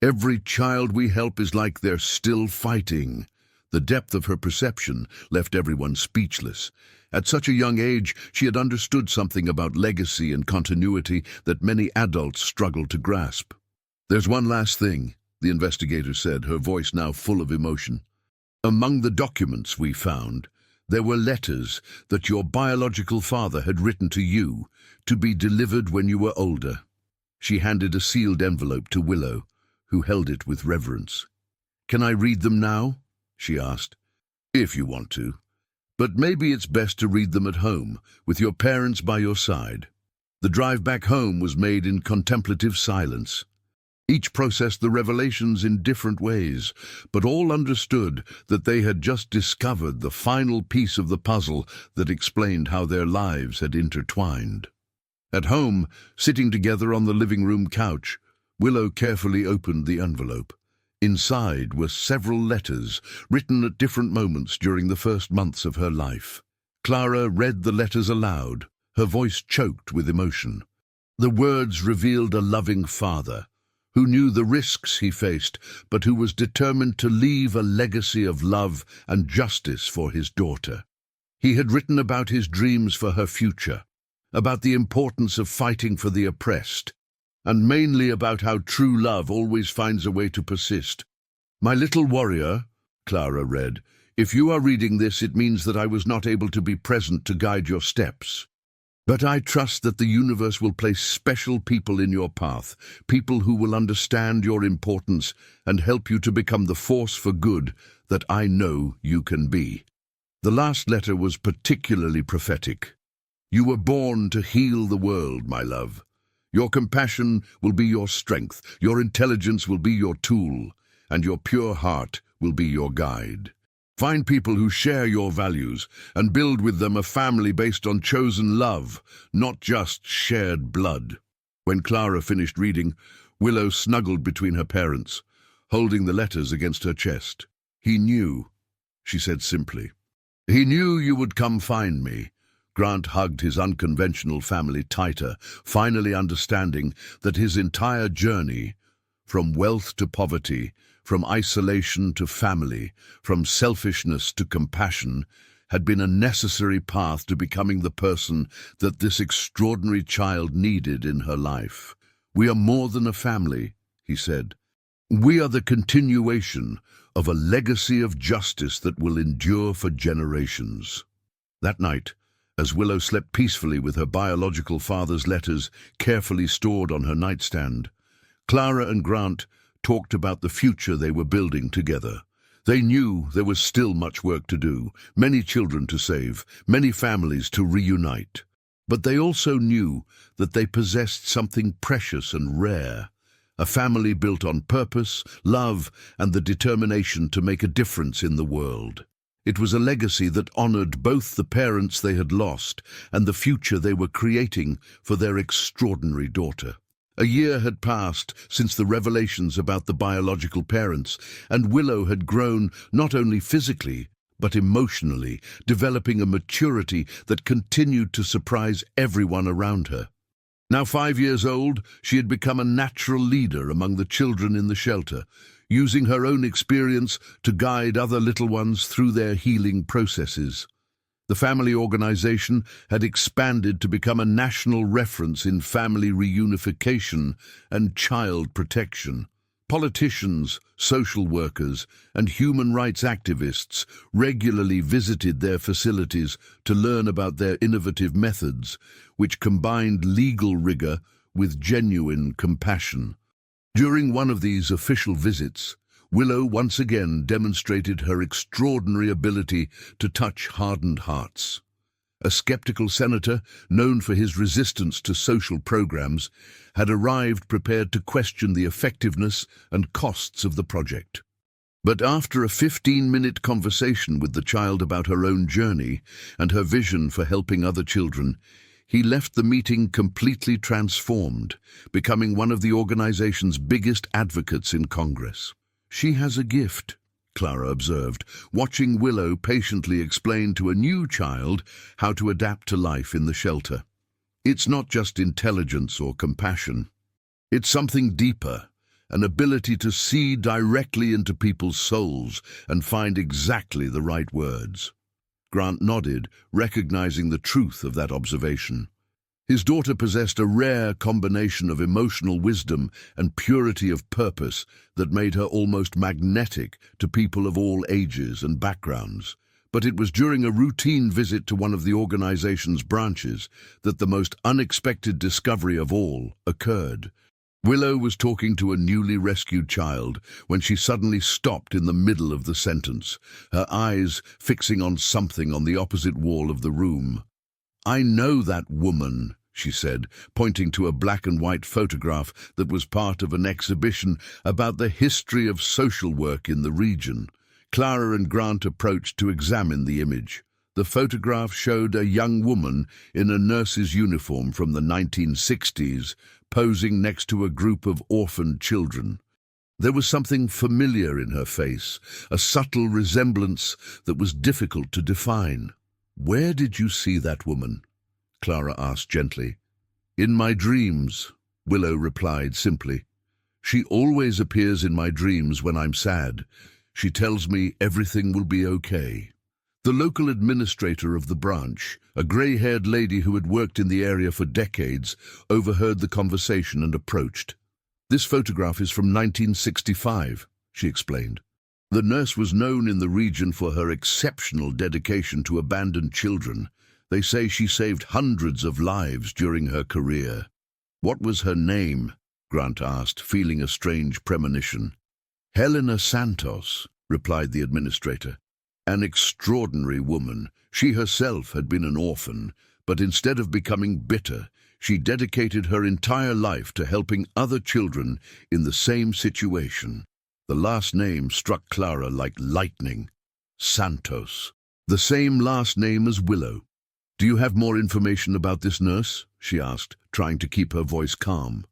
Every child we help is like they're still fighting." The depth of her perception left everyone speechless. At such a young age, she had understood something about legacy and continuity that many adults struggle to grasp. "There's one last thing," the investigator said, her voice now full of emotion. "Among the documents we found, there were letters that your biological father had written to you to be delivered when you were older." She handed a sealed envelope to Willow, who held it with reverence. "Can I read them now?" she asked. "If you want to. But maybe it's best to read them at home, with your parents by your side." The drive back home was made in contemplative silence. Each processed the revelations in different ways, but all understood that they had just discovered the final piece of the puzzle that explained how their lives had intertwined. At home, sitting together on the living room couch, Willow carefully opened the envelope. Inside were several letters, written at different moments during the first months of her life. Clara read the letters aloud, her voice choked with emotion. The words revealed a loving father, who knew the risks he faced, but who was determined to leave a legacy of love and justice for his daughter. He had written about his dreams for her future, about the importance of fighting for the oppressed, and mainly about how true love always finds a way to persist. "My little warrior," Clara read, "if you are reading this, it means that I was not able to be present to guide your steps. But I trust that the universe will place special people in your path, people who will understand your importance and help you to become the force for good that I know you can be." The last letter was particularly prophetic. "You were born to heal the world, my love. Your compassion will be your strength, your intelligence will be your tool, and your pure heart will be your guide. Find people who share your values and build with them a family based on chosen love, not just shared blood." When Clara finished reading, Willow snuggled between her parents, holding the letters against her chest. "He knew," she said simply. "He knew you would come find me." Grant hugged his unconventional family tighter, finally understanding that his entire journey, from wealth to poverty, from isolation to family, from selfishness to compassion, had been a necessary path to becoming the person that this extraordinary child needed in her life. "We are more than a family," he said. "We are the continuation of a legacy of justice that will endure for generations." That night, as Willow slept peacefully with her biological father's letters carefully stored on her nightstand, Clara and Grant talked about the future they were building together. They knew there was still much work to do, many children to save, many families to reunite. But they also knew that they possessed something precious and rare, a family built on purpose, love, and the determination to make a difference in the world. It was a legacy that honored both the parents they had lost and the future they were creating for their extraordinary daughter. A year had passed since the revelations about the biological parents, and Willow had grown not only physically, but emotionally, developing a maturity that continued to surprise everyone around her. Now 5 years old, she had become a natural leader among the children in the shelter, using her own experience to guide other little ones through their healing processes. The family organization had expanded to become a national reference in family reunification and child protection. Politicians, social workers, and human rights activists regularly visited their facilities to learn about their innovative methods, which combined legal rigor with genuine compassion. During one of these official visits, Willow once again demonstrated her extraordinary ability to touch hardened hearts. A skeptical senator, known for his resistance to social programs, had arrived prepared to question the effectiveness and costs of the project. But after a 15-minute conversation with the child about her own journey and her vision for helping other children, he left the meeting completely transformed, becoming one of the organization's biggest advocates in Congress. "She has a gift," Clara observed, watching Willow patiently explain to a new child how to adapt to life in the shelter. "It's not just intelligence or compassion. It's something deeper, an ability to see directly into people's souls and find exactly the right words." Grant nodded, recognizing the truth of that observation. His daughter possessed a rare combination of emotional wisdom and purity of purpose that made her almost magnetic to people of all ages and backgrounds. But it was during a routine visit to one of the organization's branches that the most unexpected discovery of all occurred. Willow was talking to a newly rescued child when she suddenly stopped in the middle of the sentence, her eyes fixing on something on the opposite wall of the room. "I know that woman," she said, pointing to a black and white photograph that was part of an exhibition about the history of social work in the region. Clara and Grant approached to examine the image. The photograph showed a young woman in a nurse's uniform from the 1960s, posing next to a group of orphaned children. There was something familiar in her face, a subtle resemblance that was difficult to define. "Where did you see that woman?" Clara asked gently. "In my dreams," Willow replied simply. "She always appears in my dreams when I'm sad. She tells me everything will be okay." The local administrator of the branch, a grey-haired lady who had worked in the area for decades, overheard the conversation and approached. "This photograph is from 1965, she explained. "The nurse was known in the region for her exceptional dedication to abandoned children. They say she saved hundreds of lives during her career." "What was her name?" Grant asked, feeling a strange premonition. "Helena Santos," replied the administrator. An extraordinary woman. She herself had been an orphan, but instead of becoming bitter, she dedicated her entire life to helping other children in the same situation. The last name struck Clara like lightning. Santos. The same last name as Willow. "Do you have more information about this nurse?" she asked, trying to keep her voice calm.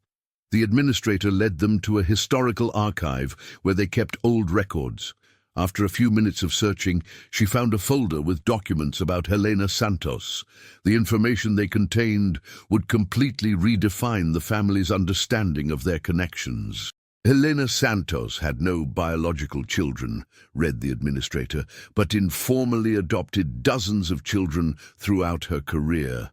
The administrator led them to a historical archive where they kept old records. After a few minutes of searching, she found a folder with documents about Helena Santos. The information they contained would completely redefine the family's understanding of their connections. Helena Santos had no biological children, read the administrator, but informally adopted dozens of children throughout her career.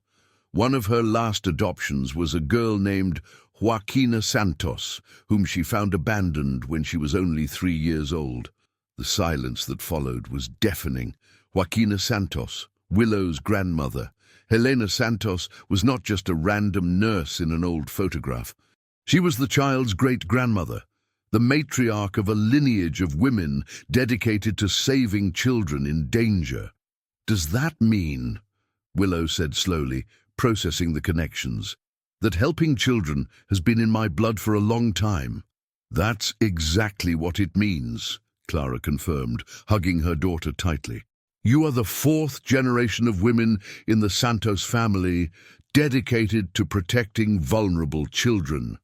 One of her last adoptions was a girl named Joaquina Santos, whom she found abandoned when she was only 3 years old. The silence that followed was deafening. Joaquina Santos, Willow's grandmother. Helena Santos was not just a random nurse in an old photograph. She was the child's great-grandmother, the matriarch of a lineage of women dedicated to saving children in danger. "Does that mean," Willow said slowly, processing the connections, "that helping children has been in my blood for a long time?" "That's exactly what it means," Clara confirmed, hugging her daughter tightly. "You are the 4th generation of women in the Santos family dedicated to protecting vulnerable children."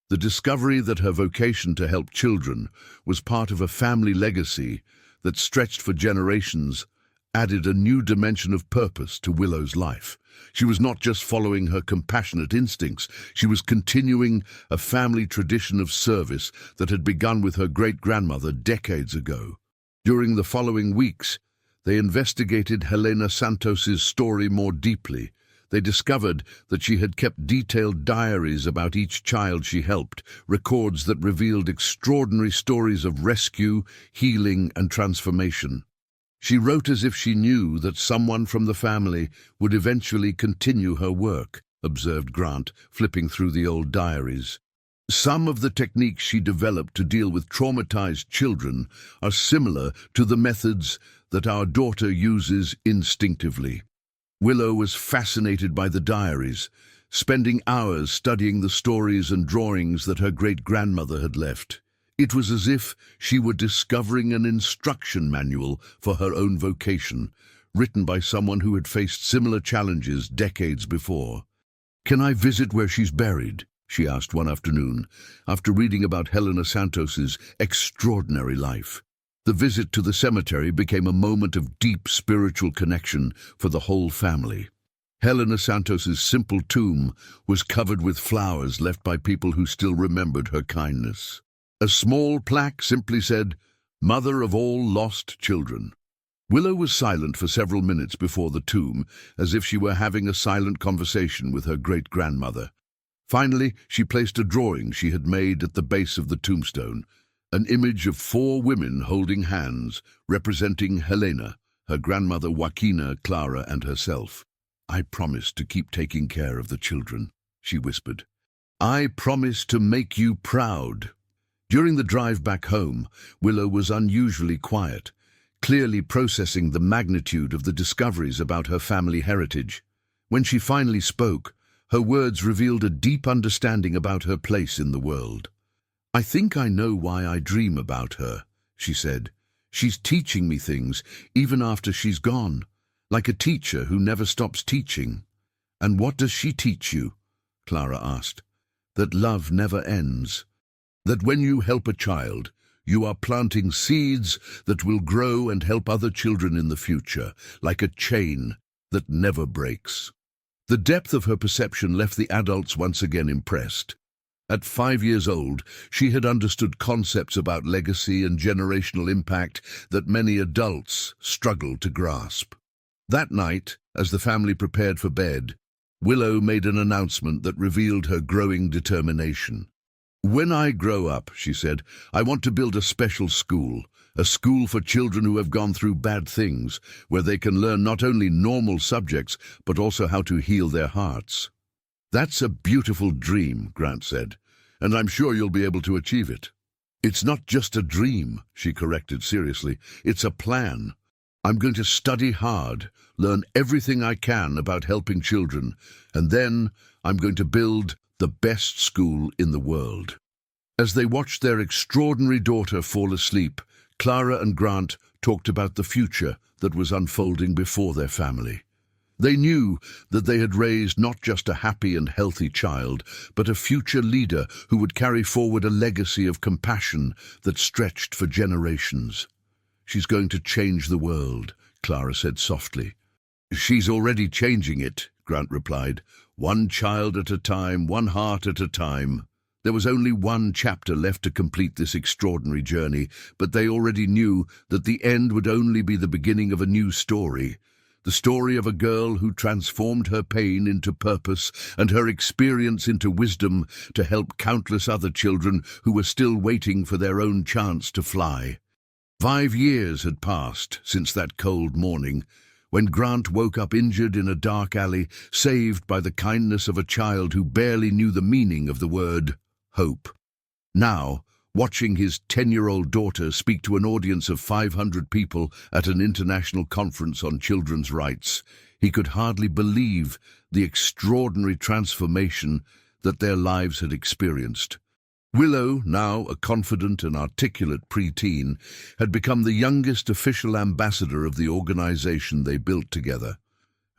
The discovery that her vocation to help children was part of a family legacy that stretched for generations added a new dimension of purpose to Willow's life. She was not just following her compassionate instincts, she was continuing a family tradition of service that had begun with her great-grandmother decades ago. During the following weeks, they investigated Helena Santos's story more deeply. They discovered that she had kept detailed diaries about each child she helped, records that revealed extraordinary stories of rescue, healing, and transformation. She wrote as if she knew that someone from the family would eventually continue her work, observed Grant, flipping through the old diaries. Some of the techniques she developed to deal with traumatized children are similar to the methods that our daughter uses instinctively. Willow was fascinated by the diaries, spending hours studying the stories and drawings that her great-grandmother had left. It was as if she were discovering an instruction manual for her own vocation, written by someone who had faced similar challenges decades before. "Can I visit where she's buried?" she asked one afternoon, after reading about Helena Santos's extraordinary life. The visit to the cemetery became a moment of deep spiritual connection for the whole family. Helena Santos's simple tomb was covered with flowers left by people who still remembered her kindness. A small plaque simply said, "Mother of all lost children." Willow was silent for several minutes before the tomb, as if she were having a silent conversation with her great-grandmother. Finally, she placed a drawing she had made at the base of the tombstone, an image of 4 women holding hands, representing Helena, her grandmother Joaquina, Clara, and herself. "I promise to keep taking care of the children," she whispered. "I promise to make you proud." During the drive back home, Willow was unusually quiet, clearly processing the magnitude of the discoveries about her family heritage. When she finally spoke, her words revealed a deep understanding about her place in the world. "I think I know why I dream about her," she said. "She's teaching me things, even after she's gone, like a teacher who never stops teaching." "And what does she teach you?" Clara asked. "That love never ends. That when you help a child, you are planting seeds that will grow and help other children in the future, like a chain that never breaks." The depth of her perception left the adults once again impressed. At 5 years old, she had understood concepts about legacy and generational impact that many adults struggled to grasp. That night, as the family prepared for bed, Willow made an announcement that revealed her growing determination. "When I grow up," she said, "I want to build a special school, a school for children who have gone through bad things, where they can learn not only normal subjects, but also how to heal their hearts." "That's a beautiful dream," Grant said, "and I'm sure you'll be able to achieve it." "It's not just a dream," she corrected seriously. "It's a plan. I'm going to study hard, learn everything I can about helping children, and then I'm going to build the best school in the world." As they watched their extraordinary daughter fall asleep, Clara and Grant talked about the future that was unfolding before their family. They knew that they had raised not just a happy and healthy child, but a future leader who would carry forward a legacy of compassion that stretched for generations. "She's going to change the world," Clara said softly. "She's already changing it," Grant replied. "One child at a time, one heart at a time." There was only one chapter left to complete this extraordinary journey, but they already knew that the end would only be the beginning of a new story. The story of a girl who transformed her pain into purpose and her experience into wisdom to help countless other children who were still waiting for their own chance to fly. 5 years had passed since that cold morning, when Grant woke up injured in a dark alley, saved by the kindness of a child who barely knew the meaning of the word hope. Now, watching his 10-year-old daughter speak to an audience of 500 people at an international conference on children's rights, he could hardly believe the extraordinary transformation that their lives had experienced. Willow, now a confident and articulate preteen, had become the youngest official ambassador of the organization they built together.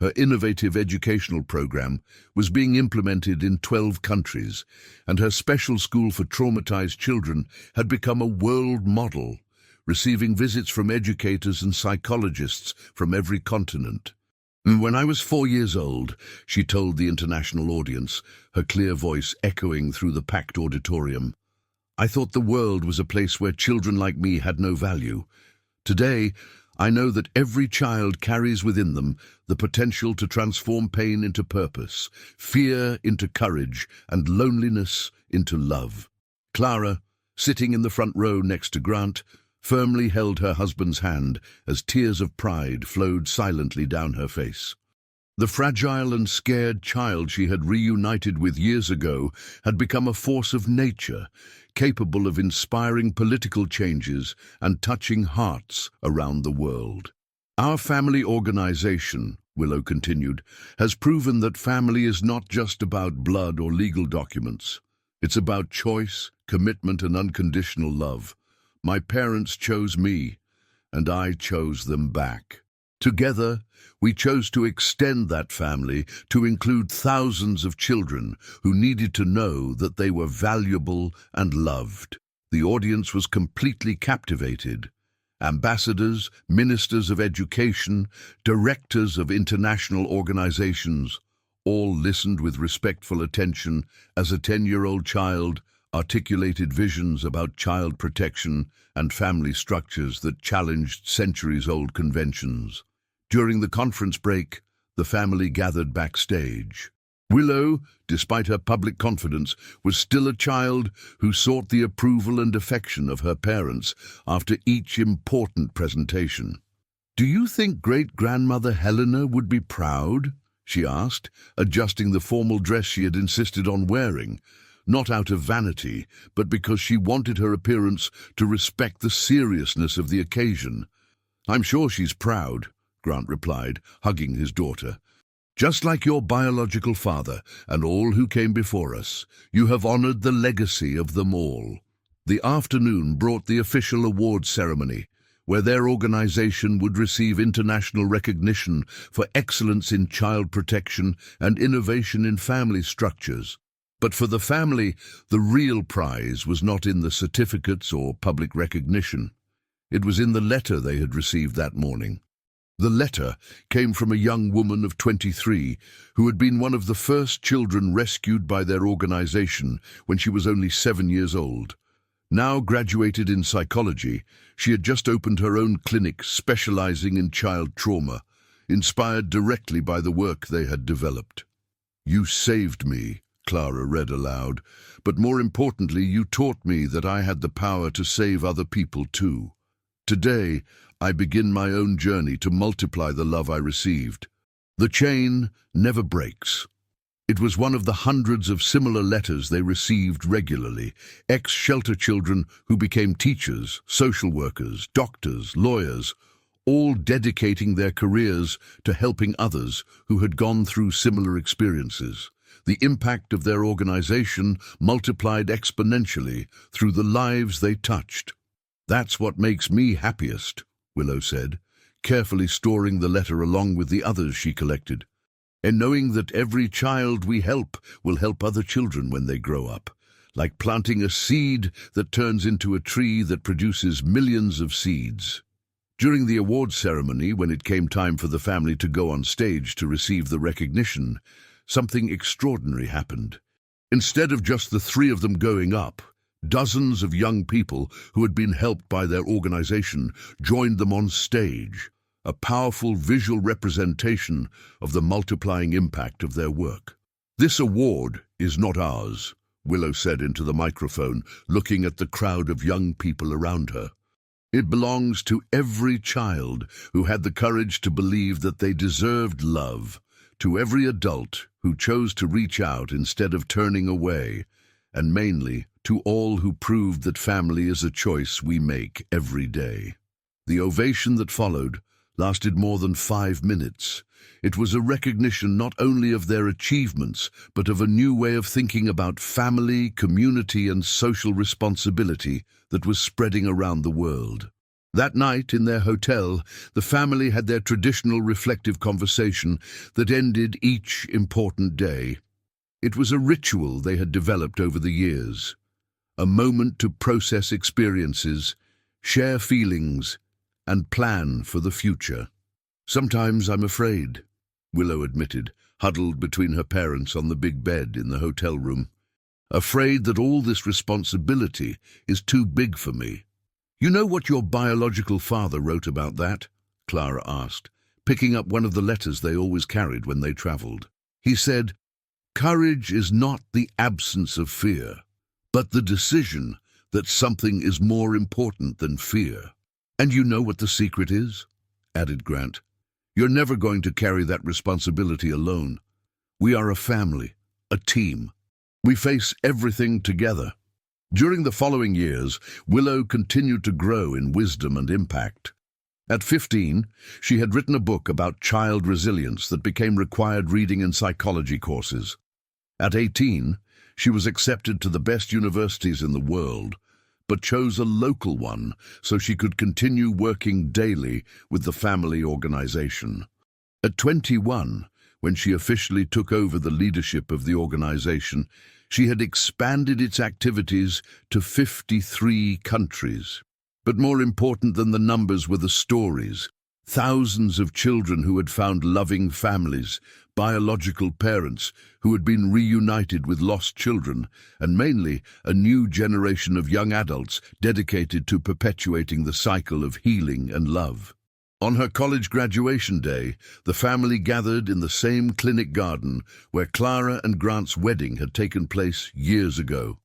Her innovative educational program was being implemented in 12 countries, and her special school for traumatized children had become a world model, receiving visits from educators and psychologists from every continent. "When I was 4 years old," she told the international audience, her clear voice echoing through the packed auditorium, "I thought the world was a place where children like me had no value. Today, I know that every child carries within them the potential to transform pain into purpose, fear into courage, and loneliness into love." Clara, sitting in the front row next to Grant, firmly held her husband's hand as tears of pride flowed silently down her face. The fragile and scared child she had reunited with years ago had become a force of nature, capable of inspiring political changes and touching hearts around the world. "Our family organization," Willow continued, "has proven that family is not just about blood or legal documents. It's about choice, commitment, and unconditional love. My parents chose me, and I chose them back. Together, we chose to extend that family to include thousands of children who needed to know that they were valuable and loved." The audience was completely captivated. Ambassadors, ministers of education, directors of international organizations, all listened with respectful attention as a 10-year-old child articulated visions about child protection and family structures that challenged centuries-old conventions. During the conference break, the family gathered backstage. Willow, despite her public confidence, was still a child who sought the approval and affection of her parents after each important presentation. "Do you think great-grandmother Helena would be proud?" she asked, adjusting the formal dress she had insisted on wearing, not out of vanity, but because she wanted her appearance to respect the seriousness of the occasion. "I'm sure she's proud," Grant replied, hugging his daughter. "Just like your biological father and all who came before us, you have honored the legacy of them all." The afternoon brought the official awards ceremony, where their organization would receive international recognition for excellence in child protection and innovation in family structures. But for the family, the real prize was not in the certificates or public recognition. It was in the letter they had received that morning. The letter came from a young woman of 23 who had been one of the first children rescued by their organization when she was only 7 years old. Now graduated in psychology, she had just opened her own clinic specializing in child trauma, inspired directly by the work they had developed. "You saved me," Clara read aloud, "but more importantly, you taught me that I had the power to save other people too. Today, I begin my own journey to multiply the love I received. The chain never breaks." It was one of the hundreds of similar letters they received regularly, ex-shelter children who became teachers, social workers, doctors, lawyers, all dedicating their careers to helping others who had gone through similar experiences. The impact of their organization multiplied exponentially through the lives they touched. "That's what makes me happiest," Willow said, carefully storing the letter along with the others she collected. "And knowing that every child we help will help other children when they grow up, like planting a seed that turns into a tree that produces millions of seeds." During the awards ceremony, when it came time for the family to go on stage to receive the recognition, something extraordinary happened. Instead of just the three of them going up, dozens of young people who had been helped by their organization joined them on stage, a powerful visual representation of the multiplying impact of their work. "This award is not ours," Willow said into the microphone, looking at the crowd of young people around her. "It belongs to every child who had the courage to believe that they deserved love, to every adult who chose to reach out instead of turning away, and mainly to all who proved that family is a choice we make every day." The ovation that followed lasted more than 5 minutes. It was a recognition not only of their achievements, but of a new way of thinking about family, community, and social responsibility that was spreading around the world. That night in their hotel, the family had their traditional reflective conversation that ended each important day. It was a ritual they had developed over the years, a moment to process experiences, share feelings, and plan for the future. "Sometimes I'm afraid," Willow admitted, huddled between her parents on the big bed in the hotel room. "Afraid that all this responsibility is too big for me." "You know what your biological father wrote about that?" Clara asked, picking up one of the letters they always carried when they traveled. "He said, 'Courage is not the absence of fear, but the decision that something is more important than fear.' And you know what the secret is?" added Grant. "You're never going to carry that responsibility alone. We are a family, a team. We face everything together." During the following years, Willow continued to grow in wisdom and impact. At 15, she had written a book about child resilience that became required reading in psychology courses. At 18, she was accepted to the best universities in the world, but chose a local one so she could continue working daily with the family organization. At 21, when she officially took over the leadership of the organization, she had expanded its activities to 53 countries. But more important than the numbers were the stories. Thousands of children who had found loving families, biological parents who had been reunited with lost children, and mainly a new generation of young adults dedicated to perpetuating the cycle of healing and love. On her college graduation day, the family gathered in the same clinic garden where Clara and Grant's wedding had taken place years ago.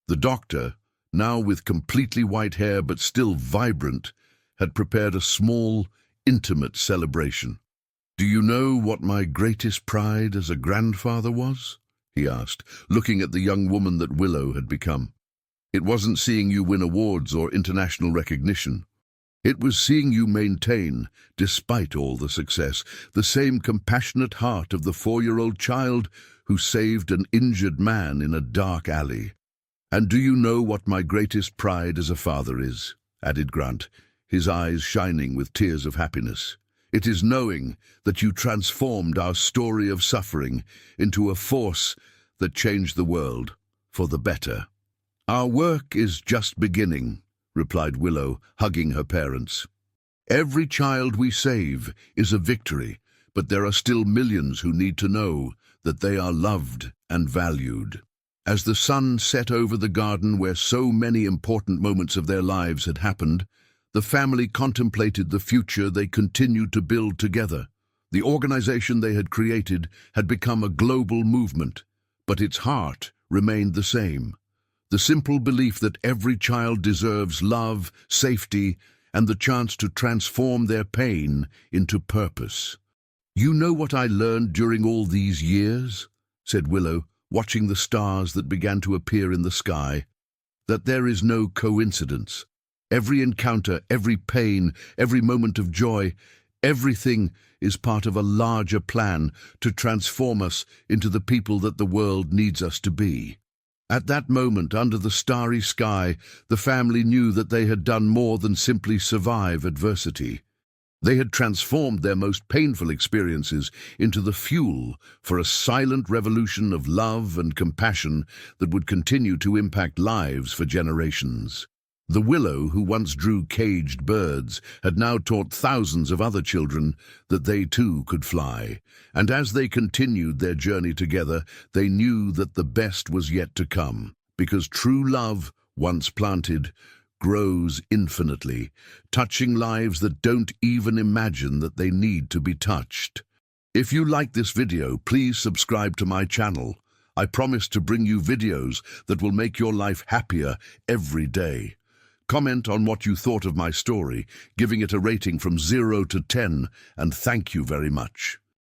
The doctor, now with completely white hair but still vibrant, had prepared a small, intimate celebration. "Do you know what my greatest pride as a grandfather was?" he asked, looking at the young woman that Willow had become. "It wasn't seeing you win awards or international recognition. It was seeing you maintain, despite all the success, the same compassionate heart of the 4-year-old child who saved an injured man in a dark alley. And do you know what my greatest pride as a father is?" added Grant, his eyes shining with tears of happiness. "It is knowing that you transformed our story of suffering into a force that changed the world for the better." "Our work is just beginning," replied Willow, hugging her parents. "Every child we save is a victory, but there are still millions who need to know that they are loved and valued." As the sun set over the garden where so many important moments of their lives had happened, the family contemplated the future they continued to build together. The organization they had created had become a global movement, but its heart remained the same. The simple belief that every child deserves love, safety, and the chance to transform their pain into purpose. "You know what I learned during all these years?" said Willow, watching the stars that began to appear in the sky. "That there is no coincidence. Every encounter, every pain, every moment of joy, everything is part of a larger plan to transform us into the people that the world needs us to be. At that moment, under the starry sky, the family knew that they had done more than simply survive adversity. They had transformed their most painful experiences into the fuel for a silent revolution of love and compassion that would continue to impact lives for generations. The willow, who once drew caged birds, had now taught thousands of other children that they too could fly. And as they continued their journey together, they knew that the best was yet to come, because true love, once planted, grows infinitely, touching lives that don't even imagine that they need to be touched. If you like this video, please subscribe to my channel. I promise to bring you videos that will make your life happier every day. Comment on what you thought of my story, giving it a rating from 0 to 10, and thank you very much.